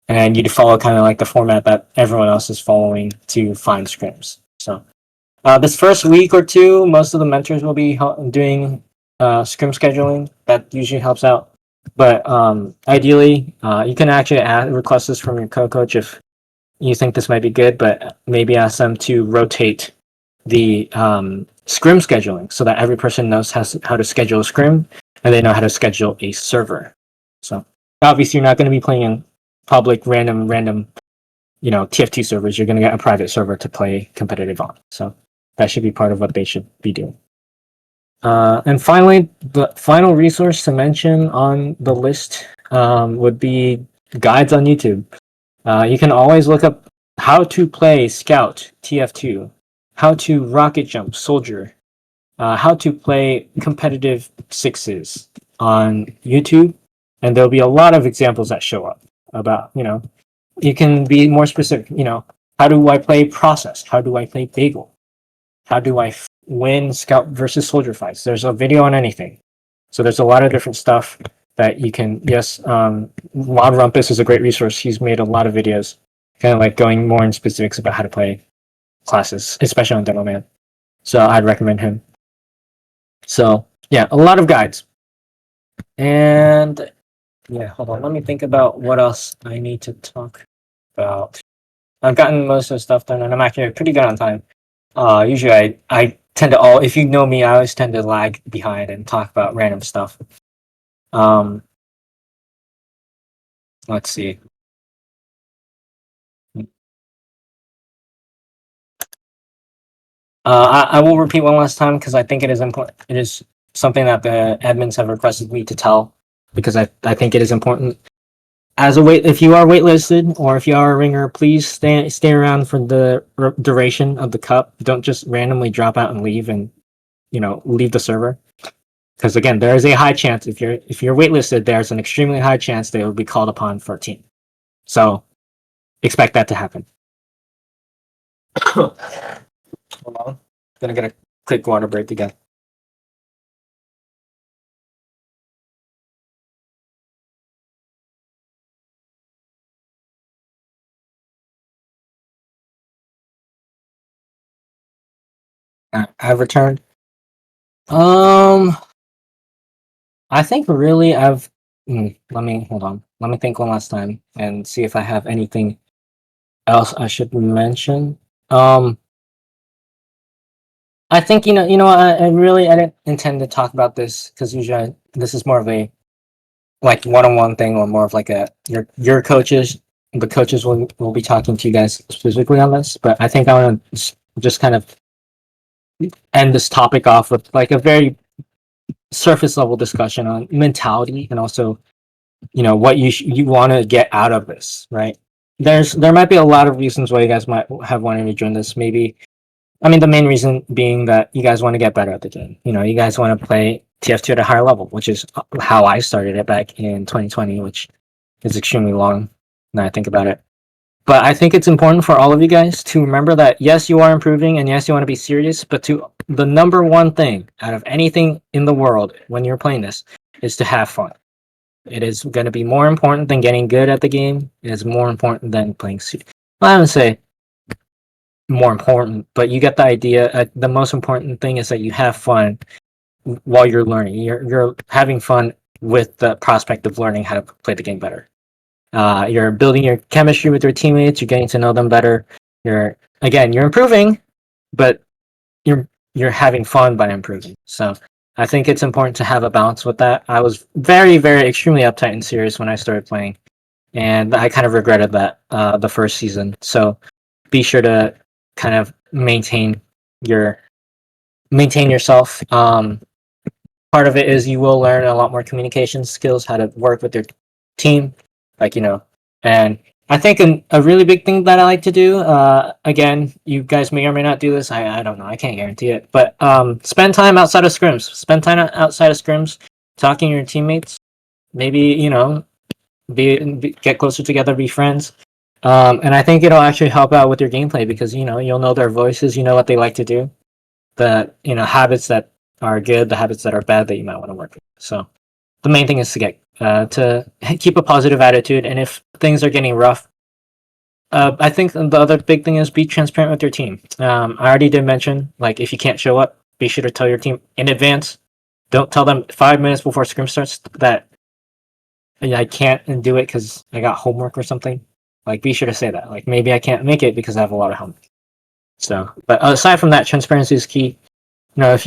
and you'd follow kind of like the format that everyone else is following to find scrims. So this first week or two, most of the mentors will be doing scrim scheduling. That usually helps out. But ideally, you can actually request this from your co-coach if you think this might be good, but maybe ask them to rotate the scrim scheduling so that every person knows how to schedule a scrim and they know how to schedule a server. So obviously you're not going to be playing in public random TF2 servers. You're going to get a private server to play competitive on. So that should be part of what they should be doing. And finally, the final resource to mention on the list would be guides on YouTube. You can always look up how to play Scout TF2, how to rocket jump Soldier, how to play competitive sixes on YouTube, and there'll be a lot of examples that show up about, you can be more specific, how do I play Process? How do I play Bagel? How do I win Scout versus Soldier fights? There's a video on anything. So there's a lot of different stuff that you can, Lod Rumpus is a great resource. He's made a lot of videos kind of like going more in specifics about how to play classes, especially on Demo Man. So I'd recommend him. So yeah, a lot of guides. And yeah, hold on. Let me think about what else I need to talk about. I've gotten most of the stuff done and I'm actually pretty good on time. Usually I tend to if you know me, I always tend to lag behind and talk about random stuff. Let's see. I will repeat one last time because I think it is important. It is something that the admins have requested me to tell because I think it is important. As a if you are waitlisted or if you are a ringer, please stay around for the duration of the cup. Don't just randomly drop out and leave and leave the server. Because again, there is a high chance if you're waitlisted, there's an extremely high chance they will be called upon for a team. So expect that to happen. Hold on, gonna get a quick water break again. I've returned. I think really let me hold on. Let me think one last time and see if I have anything else I should mention. I think I didn't intend to talk about this because usually this is more of a like one-on-one thing or more of like your coaches. The coaches will be talking to you guys specifically on this, but I think I want to just kind of end this topic off with like a very surface level discussion on mentality and also what you want to get out of this, right? There might be a lot of reasons why you guys might have wanted to join this. Maybe, I mean, the main reason being that you guys want to get better at the game. You guys want to play TF2 at a higher level, which is how I started it back in 2020, which is extremely long now I think about it. But I think it's important for all of you guys to remember that yes, you are improving and yes, you want to be serious, but the number one thing out of anything in the world when you're playing this is to have fun. It is going to be more important than getting good at the game. It is more important than playing. I don't say more important, but you get the idea. The most important thing is that you have fun while you're learning. You're having fun with the prospect of learning how to play the game better. You're building your chemistry with your teammates. You're getting to know them better. You're improving, but you're having fun by improving. So I think it's important to have a balance with that. I was very, very extremely uptight and serious when I started playing, and I kind of regretted that the first season. So be sure to kind of maintain yourself. Part of it is you will learn a lot more communication skills, how to work with your team, and I think a really big thing that I like to do, again, you guys may or may not do this. I don't know. I can't guarantee it. But spend time outside of scrims. Spend time outside of scrims, talking to your teammates. Maybe, get closer together, be friends. And I think it'll actually help out with your gameplay because, you'll know their voices. You know what they like to do. The, habits that are good, the habits that are bad that you might want to work with. So the main thing is to keep a positive attitude, and if things are getting rough, I think the other big thing is be transparent with your team. I already did mention, like, if you can't show up, be sure to tell your team in advance. Don't tell them 5 minutes before scrim starts that I can't do it because I got homework or something. Like, be sure to say that. Like, maybe I can't make it because I have a lot of homework. So, but aside from that, transparency is key. If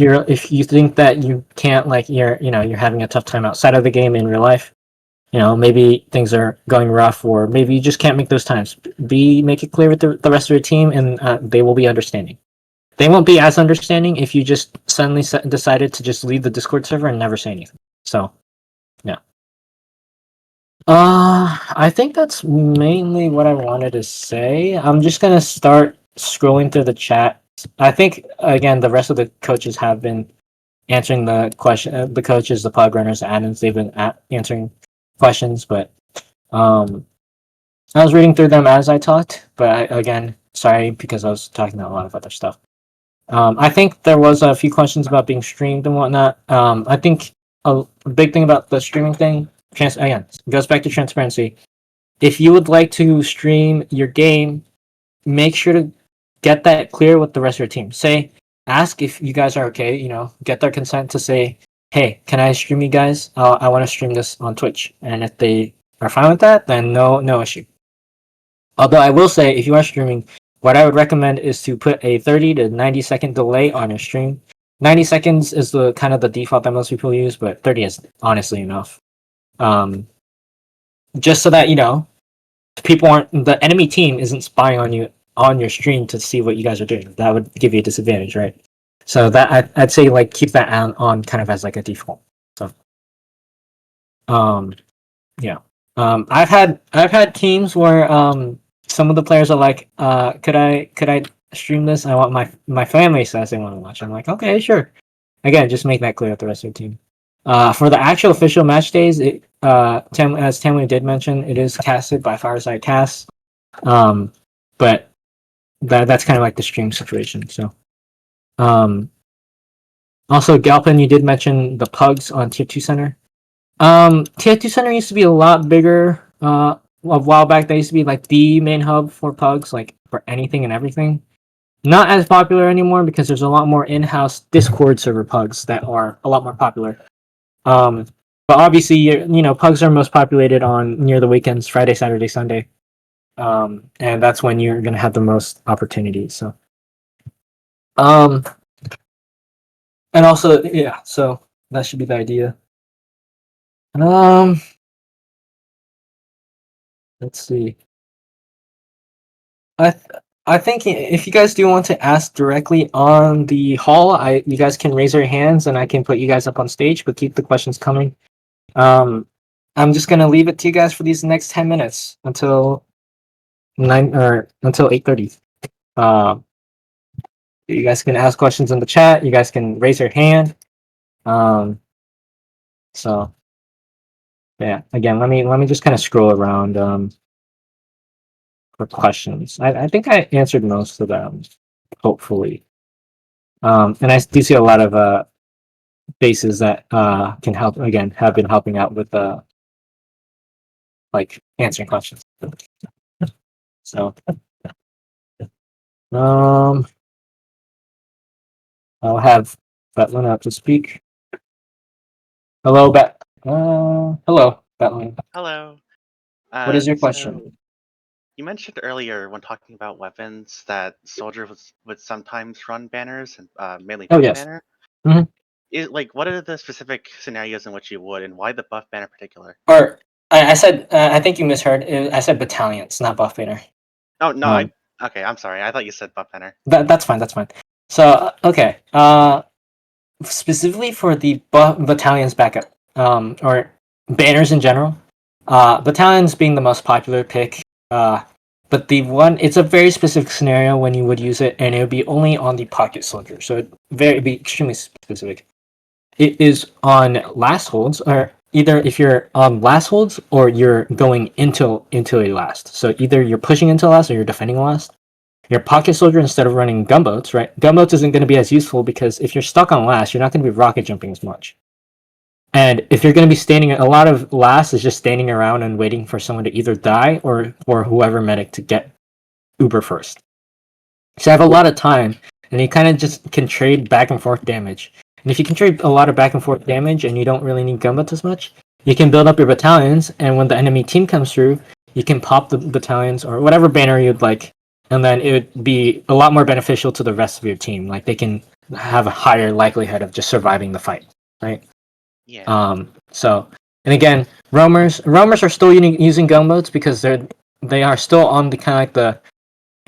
you think that you can't, like, you're having a tough time outside of the game in real life, maybe things are going rough, or maybe you just can't make those times. Make it clear with the rest of your team, and they will be understanding. They won't be as understanding if you just suddenly decided to just leave the Discord server and never say anything. So, yeah. I think that's mainly what I wanted to say. I'm just gonna start scrolling through the chat. I think again the rest of the coaches have been answering the question. The coaches, the pug runners, the admins, they've been answering questions, but I was reading through them as I talked. But again, sorry because I was talking about a lot of other stuff. I think there was a few questions about being streamed and whatnot. I think a big thing about the streaming thing, again, goes back to transparency. If you would like to stream your game, make sure to get that clear with the rest of your team. Ask if you guys are okay. Get their consent to say, "Hey, can I stream you guys? I want to stream this on Twitch." And if they are fine with that, then no issue. Although I will say, if you are streaming, what I would recommend is to put a 30 to 90-second delay on your stream. 90 seconds is the kind of the default that most people use, but 30 is honestly enough. Just so that the enemy team isn't spying on you on your stream to see what you guys are doing. That would give you a disadvantage, right? So that I'd say like keep that on kind of as like a default. So, yeah. I've had teams where some of the players are like, could I stream this? I want my family says they want to watch. I'm like, okay, sure. Again, just make that clear with the rest of your team. For the actual official match days, as Tamlin did mention, it is casted by Fireside Cast. But that's kind of like the stream situation. So, also Galpin, you did mention the pugs on Tier 2 Center. TF2 Center used to be a lot bigger. A while back, they used to be like the main hub for pugs, like for anything and everything. Not as popular anymore because there's a lot more in-house Discord server pugs that are a lot more popular. Um, but obviously, pugs are most populated on near the weekends, Friday, Saturday, Sunday, and that's when you're gonna have the most opportunities. So, and also, yeah, so that should be the idea. Let's see. I th- I think if you guys do want to ask directly on the hall, you guys can raise your hands and I can put you guys up on stage, but keep the questions coming. I'm just gonna leave it to you guys for these next 10 minutes until 8:30. Um, you guys can ask questions in the chat. You guys can raise your hand. So yeah, again, let me just kind of scroll around for questions. I think I answered most of them, hopefully. And I do see a lot of bases that can help. Again, have been helping out with like answering questions. So I'll have Batlin up to speak. Hello, hello, Batlin. Hello. What is your So question? you mentioned earlier when talking about weapons that soldiers would sometimes run banners and mainly Oh buff yes. banner. Mhm. What are the specific scenarios in which you would, and why the buff banner in particular? Or I said I think you misheard. I said battalions, not buff banner. Oh no, Um, okay, I'm sorry. I thought you said buff banner. that's fine. That's fine. So okay. Specifically for the battalions backup, or banners in general. Battalions being the most popular pick. But it's a very specific scenario when you would use it, and it would be only on the pocket soldier. So it'd be extremely specific. It is on last holds, or either if you're on last holds or you're going into a last. So either you're pushing into last or you're defending last. Your pocket soldier, instead of running gunboats, right? Gunboats isn't going to be as useful because if you're stuck on last, you're not going to be rocket jumping as much. And if you're going to be standing, a lot of last is just standing around and waiting for someone to either die or for whoever medic to get Uber first. So you have a lot of time, and you kind of just can trade back and forth damage. And if you can trade a lot of back and forth damage and you don't really need gunboats as much, you can build up your battalions, and when the enemy team comes through, you can pop the battalions or whatever banner you'd like, and then it would be a lot more beneficial to the rest of your team. Like they can have a higher likelihood of just surviving the fight, right? Yeah. So, and again, roamers are still using gunboats because they are still on the kind of like the,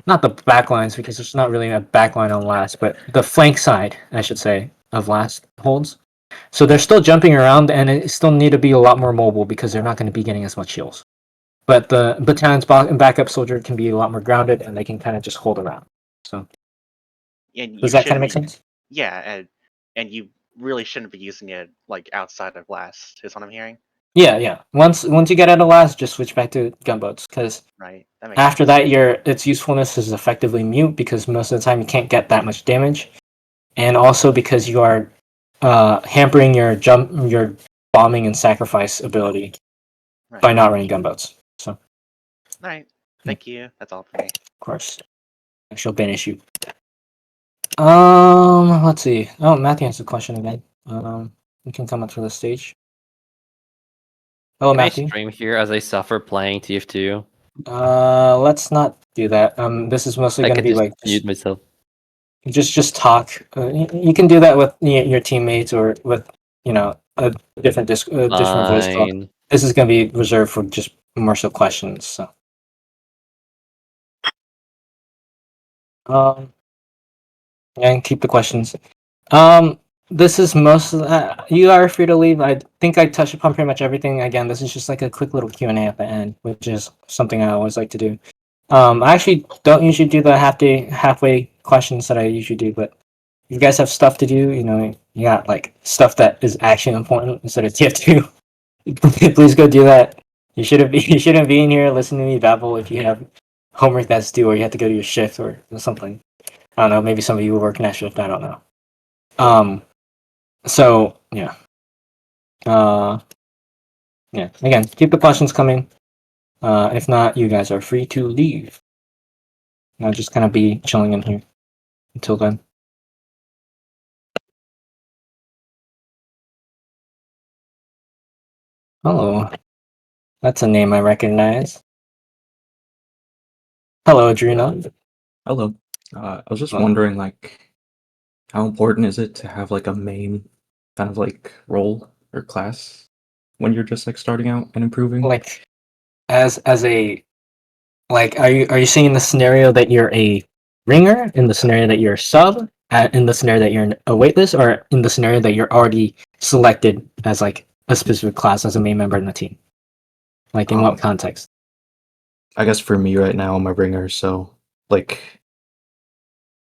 not the back lines, because there's not really a back line on last, but the flank side, I should say, of last holds. So they're still jumping around, and it still need to be a lot more mobile because they're not going to be getting as much heals. But the battalion's backup soldier can be a lot more grounded, and they can kind of just hold around. So And you does that kind of shouldn't make be. sense? Yeah, and you really shouldn't be using it like outside of last. Is what I'm hearing. Yeah. Once you get out of last, just switch back to gunboats because Right. That makes after sense. that, its usefulness is effectively mute because most of the time you can't get that much damage, and also because you are hampering your bombing and sacrifice ability Right. by not running gunboats. So, of All right. Thank you. That's all for me. course, she'll banish you. Let's see. Oh, Matthew has a question again. You can come up to the stage. Hello, Can I Matthew. stream here as I suffer playing TF2? Let's not do that. This is mostly I going to could be just like mute myself. just talk. You can do that with your teammates or with a different voice talk. Fine. This is going to be reserved for just more so questions. So And keep the questions. This is most of you are free to leave. I think I touched upon pretty much everything. Again, this is just like a quick little Q&A at the end, which is something I always like to do. I actually don't usually do the halfway questions that I usually do, but if you guys have stuff to do, you got like stuff that is actually important instead of TF2. Please go do that. You shouldn't be in here listening to me babble if you have homework that's due or you have to go to your shift or something. I don't know. Maybe some of you will work night shift. I don't know. So yeah. Yeah. Again, keep the questions coming. If not, you guys are free to leave. I'll just kind of be chilling in here until then. Hello. That's a name I recognize. Hello, Adrena. Hello. I was just Hello. wondering, like, how important is it to have like a main kind of like role or class when you're just like starting out and improving? Like, as a like, are you seeing the scenario that you're a ringer, in the scenario that you're a sub, in the scenario that you're in a waitlist, or in the scenario that you're already selected as like a specific class as a main member in the team? Like, in what context? I guess for me right now, I'm a ringer, so like,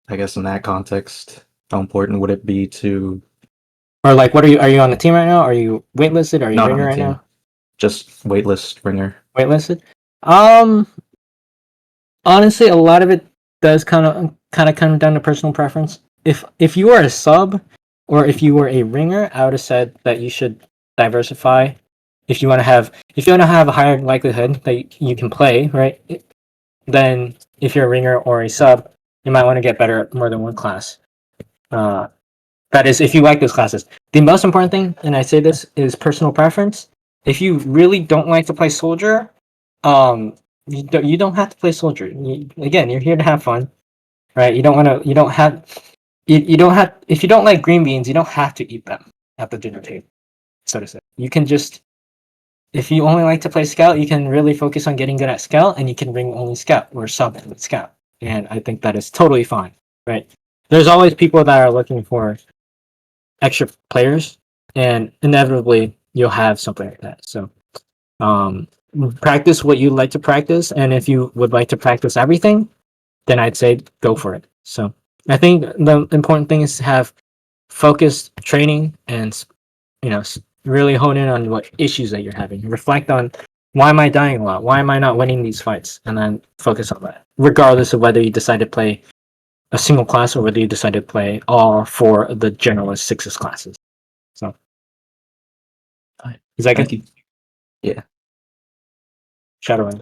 I guess in that context, how important would it be to? Or like, what are you on the team right now? Are you waitlisted? Are you Not on ringer the right team. now? Just waitlist ringer. Waitlisted? Honestly, a lot of it does kind of come down to personal preference. If you are a sub or if you were a ringer, I would have said that you should diversify. If you want to have a higher likelihood that you can play, right? Then if you're a ringer or a sub, you might want to get better at more than one class. That is, if you like those classes. The most important thing, and I say this, is personal preference. If you really don't like to play soldier, you don't have to play soldier. Again, you're here to have fun, right? You don't want to. You don't have. You don't have. If you don't like green beans, you don't have to eat them at the dinner table, so to say. You can just. If you only like to play scout, you can really focus on getting good at scout, and you can ring only scout or sub scout. And I think that is totally fine, right? There's always people that are looking for extra players, and inevitably you'll have something like that. So, practice what you like to practice, and if you would like to practice everything, then I'd say go for it. So, I think the important thing is to have focused training and really hone in on what issues that you're having. Reflect on why am I dying a lot? Why am I not winning these fights? And then focus on that, regardless of whether you decide to play a single class or whether you decide to play all four of the generalist sixes classes. So, is that Thank good? you. Yeah. Shadowing.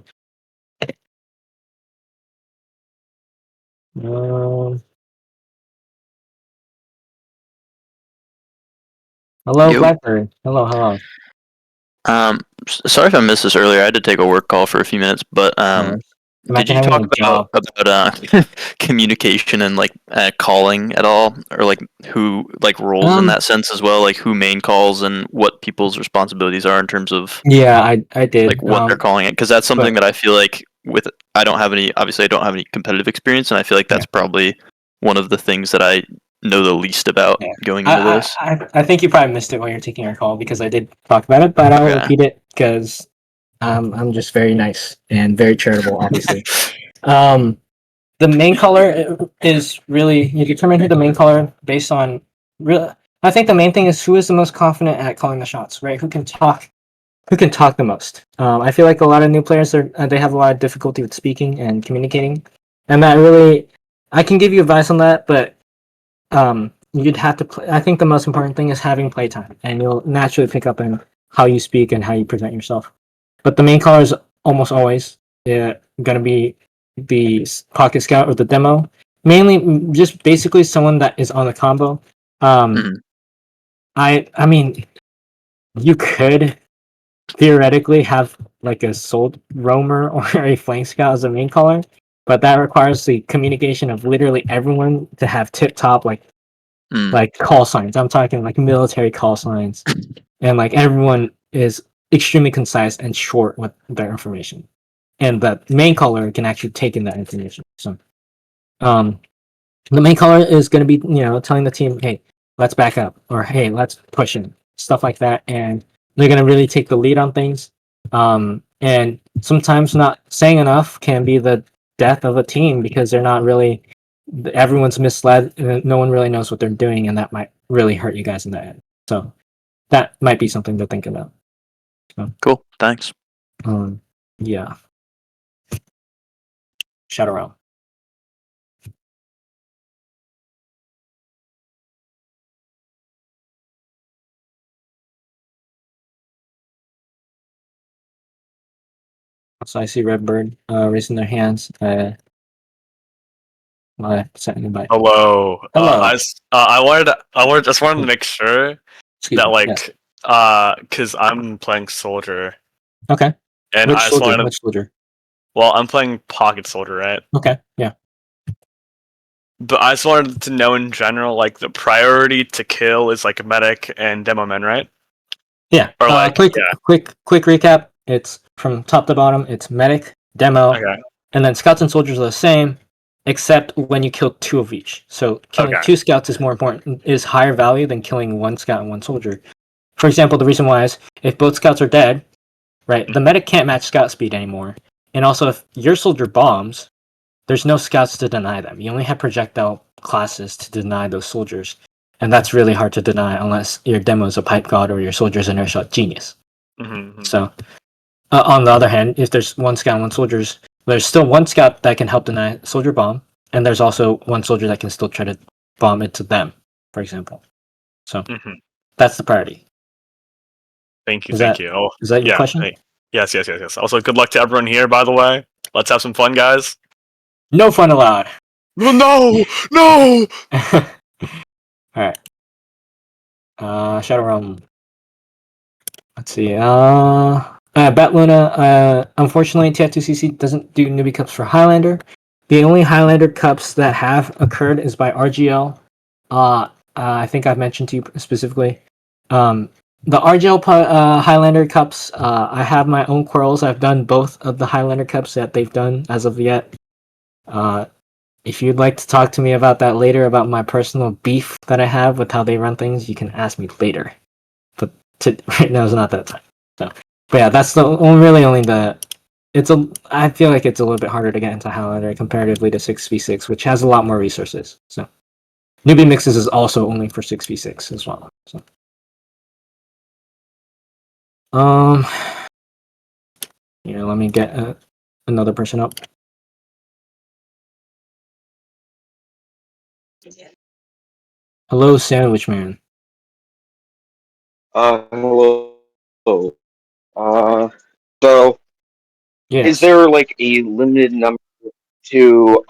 Hello, Yo. Blackbird. Hello. Sorry if I missed this earlier. I had to take a work call for a few minutes, but did Imagine you having talk a job. about communication and like calling at all, or like who like roles in that sense as well, like who main calls and what people's responsibilities are in terms of Yeah, I did. like what they're calling it? Because that's something but- that I feel like I don't have any competitive experience, and I feel like that's probably one of the things that I know the least about Yeah. going into this. I think you probably missed it while you're taking our call because I did talk about it, but I'll Okay. repeat it because I'm just very nice and very charitable, obviously. The main color is really you determine who the main color based on real. I think the main thing is who is the most confident at calling the shots, right? Who can talk the most. I feel like a lot of new players they have a lot of difficulty with speaking and communicating, and that really I can give you advice on that, but you'd have to play. I think the most important thing is having playtime, and you'll naturally pick up on how you speak and how you present yourself. But the main color is almost always going to be the pocket scout or the demo. Mainly, just basically someone that is on the combo. I mean, you could theoretically have like a soul roamer or a flank scout as a main color, but that requires the communication of literally everyone to have tip top like call signs. I'm talking like military call signs, and like everyone is extremely concise and short with their information, and the main caller can actually take in that information. So, The main caller is going to be, telling the team, hey, let's back up, or hey, let's push in, stuff like that, and they're going to really take the lead on things. And sometimes not saying enough can be the death of a team because they're not really, everyone's misled, and no one really knows what they're doing, and that might really hurt you guys in the end. So that might be something to think about. Cool. Thanks. Yeah. Shadow Realm. So I see Redbird raising their hands. Sent invite. Hello. Hello. I just wanted to make sure Excuse that me. Yes. because I'm playing soldier Okay. and Which I just soldier? wanted to. Which soldier? Well, I'm playing pocket soldier, right? Okay. Yeah. But I just wanted to know in general, like the priority to kill is like medic and demo men, right? Yeah. Or like, quick yeah. quick recap. It's from top to bottom. It's medic, demo, Okay. and then scouts and soldiers are the same, except when you kill 2 of each. So killing Okay. 2 scouts is more important, is higher value than killing 1 scout and 1 soldier. For example, the reason why is if both scouts are dead, right, the medic can't match scout speed anymore. And also, if your soldier bombs, there's no scouts to deny them. You only have projectile classes to deny those soldiers. And that's really hard to deny unless your demo is a pipe god or your soldier's an airshot genius. Mm-hmm. So, on the other hand, if there's 1 scout and 1 soldiers, there's still 1 scout that can help deny soldier bomb, and there's also 1 soldier that can still try to bomb into them, for example. So, that's the priority. Thank you. Is Thank that- you. Oh, Is that your yeah. question? Yes. Also, good luck to everyone here, by the way. Let's have some fun, guys. No fun allowed. No! No! Alright. Shadow Realm. Let's see. Bat Luna, unfortunately, TF2CC doesn't do newbie cups for Highlander. The only Highlander cups that have occurred is by RGL. I think I've mentioned to you specifically. The RGL Highlander cups, I have my own quarrels. I've done both of the Highlander cups that they've done as of yet. If you'd like to talk to me about that later, about my personal beef that I have with how they run things, you can ask me later. But right now is not that time. So, but yeah, that's the only the. I feel like it's a little bit harder to get into Highlander comparatively to 6v6, which has a lot more resources. So, newbie mixes is also only for 6v6 as well. So, let me get another person up. Hello, Sandwich Man. Hello. So Yes. is there like a limited number to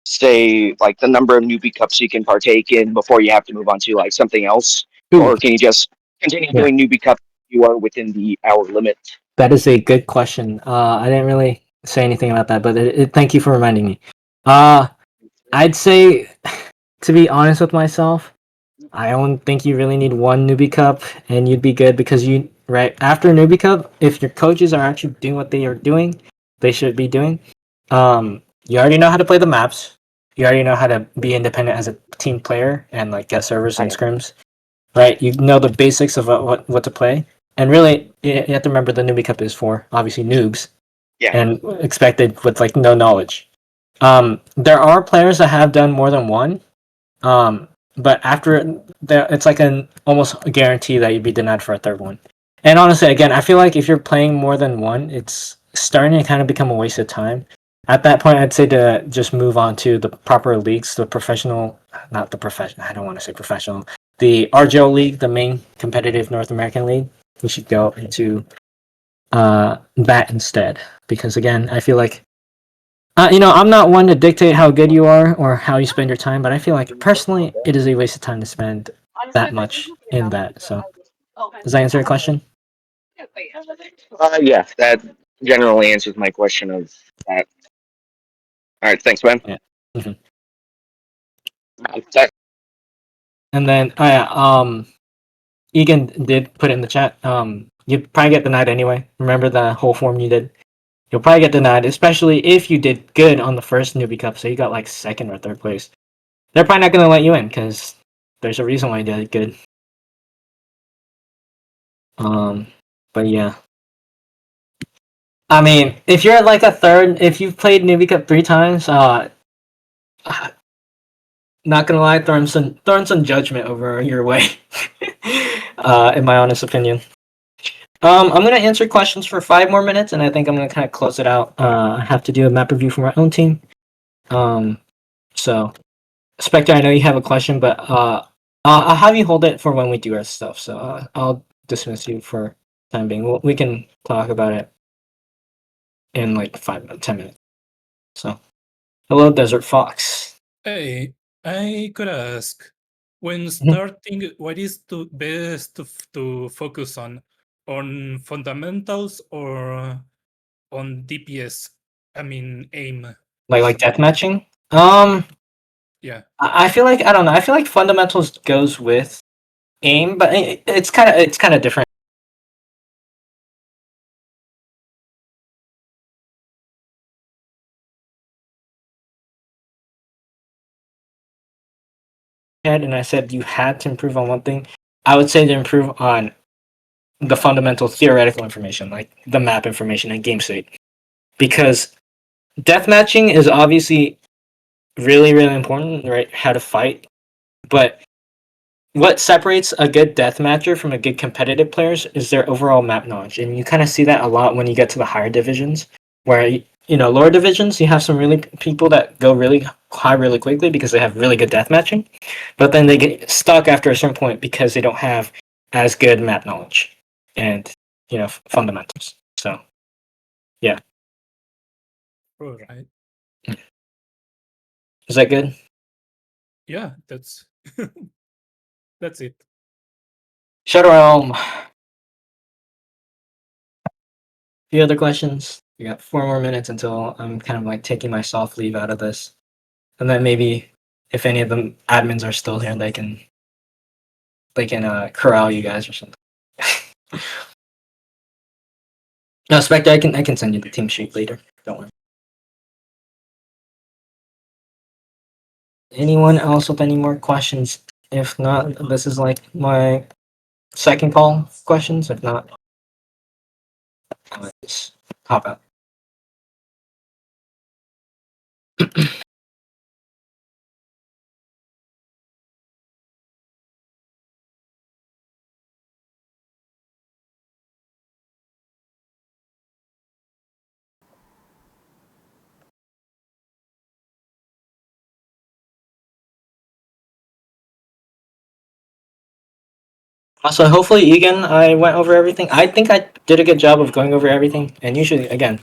say like the number of newbie cups you can partake in before you have to move on to like something else? Ooh, Or can you just continue Yeah. doing newbie cups if you are within the hour limit? that is a good question. I didn't really say anything about that, but thank you for reminding me. I'd say, to be honest with myself, I don't think you really need 1 newbie cup, and you'd be good because right after newbie cup, if your coaches are actually doing what they are doing, they should be doing. You already know how to play the maps. You already know how to be independent as a team player and like get servers and scrims, right? You know the basics of what to play, and really you have to remember the newbie cup is for obviously noobs, Yeah. and expected with like no knowledge. There are players that have done more than 1. But after that, it's like an almost a guarantee that you'd be denied for a 3rd one. And honestly, again, I feel like if you're playing more than 1, it's starting to kind of become a waste of time. At that point, I'd say to just move on to the proper leagues, the professional, not the professional. I don't want to say professional. The RGL league, the main competitive North American league. We should go into that instead, because again, I feel like I'm not one to dictate how good you are or how you spend your time, but I feel like personally, it is a waste of time to spend that much in that. So, does that answer your question? Yeah, that generally answers my question of that. All right, thanks, man. Yeah. Mhm. That- And then, Egan did put it in the chat. You probably get denied anyway. Remember the whole form you did. You'll probably get denied, especially if you did good on the first newbie cup. So you got like 2nd or 3rd place. they're probably not gonna let you in because there's a reason why you did good. But yeah. I mean, if you're like a third, if you've played Newbie Cup 3 times, not gonna lie, throwing some judgment over your way. In my honest opinion. I'm gonna answer questions for 5 more minutes, and I think I'm gonna kind of close it out. I have to do a map review for my own team. So Spectre, I know you have a question, but I'll have you hold it for when we do our stuff. So I'll dismiss you for time being. We can talk about it in like 10 minutes. So, hello, Desert Fox. Hey, I could ask, when Mhm. starting, what is the best to focus on fundamentals or on DPS? I mean, aim. Like death matching. Yeah. I feel like I don't know. I feel like fundamentals goes with aim, but it's kind of different. And I said you had to improve on one thing. I would say to improve on the fundamental theoretical information, like the map information and game state, because death matching is obviously really important, right? How to fight, but what separates a good death matcher from a good competitive players is their overall map knowledge, and you kind of see that a lot when you get to the higher divisions, where lower divisions you have some really people that go really high really quickly because they have really good death matching, but then they get stuck after a certain point because they don't have as good map knowledge and fundamentals. So yeah, All right. is that good? Yeah, that's that's it. Shadow Realm. Few other questions? We got 4 more minutes until I'm kind of like taking my soft leave out of this. And then maybe if any of the admins are still here, they can corral you guys or something. No, Spectre, I can send you the team sheet later. Don't worry. Anyone else with any more questions? If not, this is like my second call questions. If not, let's hop out. Also, hopefully, Egan, I went over everything. I think I did a good job of going over everything. And usually, again,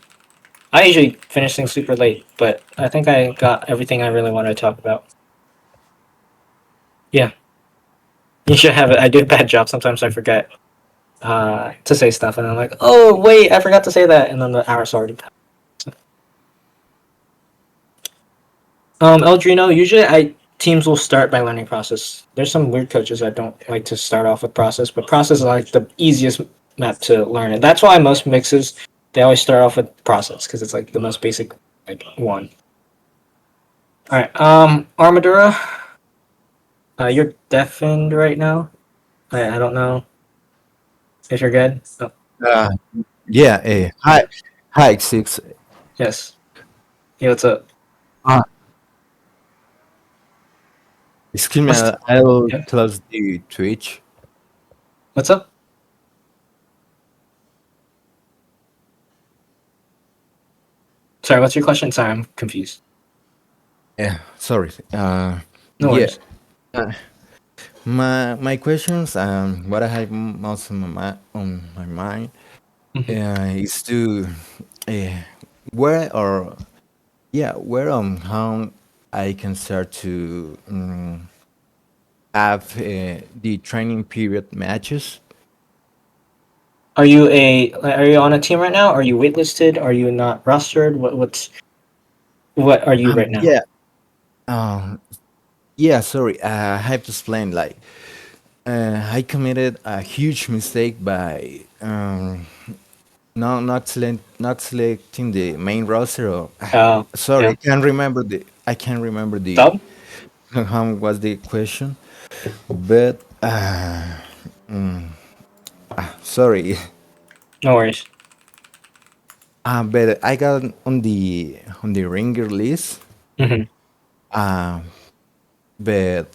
I usually finish things super late, but I think I got everything I really wanted to talk about. Yeah. You should have it. I do a bad job. Sometimes I forget to say stuff, and I'm like, oh, wait, I forgot to say that. And then the hour's already passed. Eldrino, usually teams will start by learning process. There's some weird coaches that don't like to start off with process, but process is like the easiest map to learn. And that's why most mixes, they always start off with process, because it's like the most basic one. Alright, Armadura. You're deafened right now. I don't know if you're good. Oh, Yeah. Hi, Six. yes. Hey, what's up? Excuse me. What's I'll yeah. close the Twitch. What's up? Sorry, what's your question? Sorry, I'm confused. Yeah. Sorry. No Yeah. worries. My questions what I have most on my mind is to where or where how I can start to have the training period matches. Are you on a team right now? Are you waitlisted? Are you not rostered? What are you right now? Yeah. Yeah. Sorry. I have to explain. Like, I committed a huge mistake by not selecting the main roster. Or, sorry, Yeah. I can't remember the Sub? how was the question, but sorry. No worries. But I got on the ringer list. Hmm. Uh, but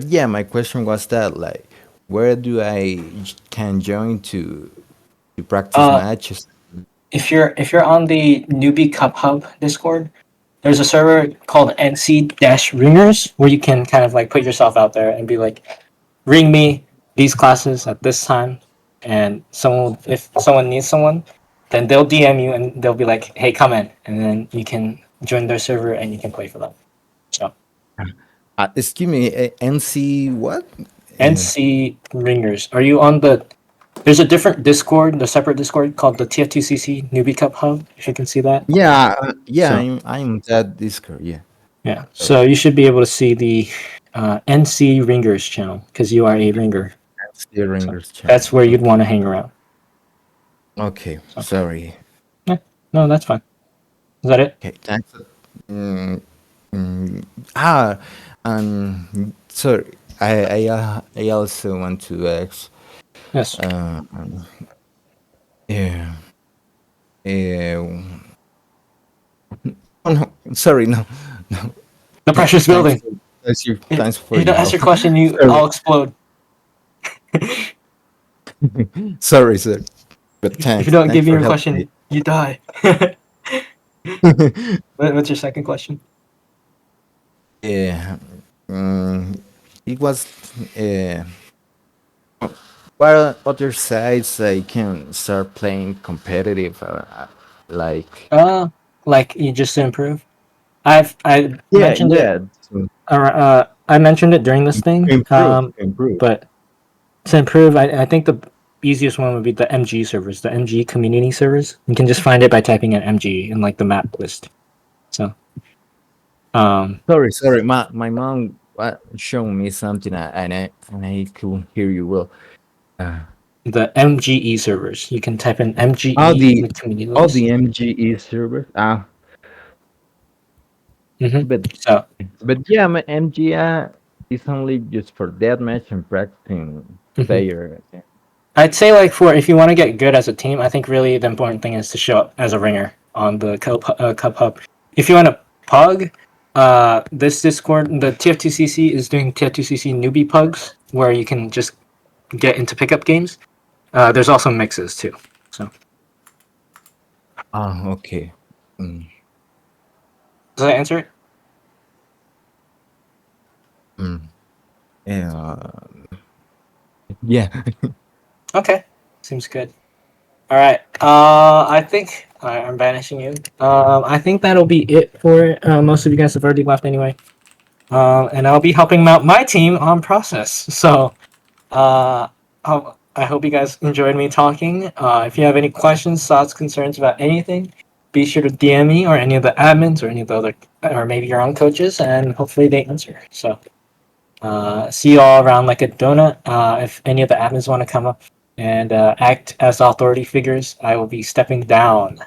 yeah, my question was that like, where do I can join to practice Uh, matches? if you're on the Newbie Cup Hub Discord, there's a server called NC-Ringers where you can kind of like put yourself out there and be like, ring me these classes at this time, and someone if someone needs someone, then they'll DM you and they'll be like, hey, come in, and then you can join their server and you can play for them. So Excuse me, NC what? NC Ringers, are you on the? There's a different Discord, the separate Discord called the TF2CC Newbie Cup Hub. If you can see that. Yeah, yeah, So I'm that Discord. Yeah. yeah, so you should be able to see the NC Ringers channel because you are a ringer. That's the Ringers channel. That's where you'd want to hang around. Okay, So. sorry. Yeah, no, that's fine. Is that it? Okay, thanks. Mm, ah, sorry. I also want to ask. Yes. Yeah. Oh no, sorry, no. The pressure's building. Thanks for If you don't your ask your help. question, I'll explode. Sorry, sir. But thanks. If you don't give thanks me for your helping question, you die. What's your second question? Yeah. It was. What other sides I can start playing competitive? Like. Like you just to improve. I Yeah, mentioned it. yeah. To I mentioned it during this thing. improve. But to improve, I think the easiest one would be the MG servers, the MG community servers. You can just find it by typing in MG in like the map list. So, Sorry. My mom showed me something and I couldn't hear you well. the MGE servers. You can type in MGE All in the the community all list. the MGE servers. Mm-hmm. But So yeah, my MGI is only just for deathmatch and practicing player. I'd say like for if you want to get good as a team, I think really the important thing is to show up as a ringer on the Cup Hub. If you want to pug, this Discord, the TF2CC is doing TF2CC newbie pugs where you can just get into pickup games. There's also mixes too. So Okay. does that answer it? Yeah. Okay, seems good. All right. I think I'm banishing you. I think that'll be it for most of you guys have already left anyway. And I'll be helping out my team on process. So, I hope you guys enjoyed me talking. If you have any questions, thoughts, concerns about anything, be sure to DM me or any of the admins or any of the other, or maybe your own coaches, and hopefully they answer. So, see you all around like a donut. If any of the admins want to come up and act as authority figures, I will be stepping down.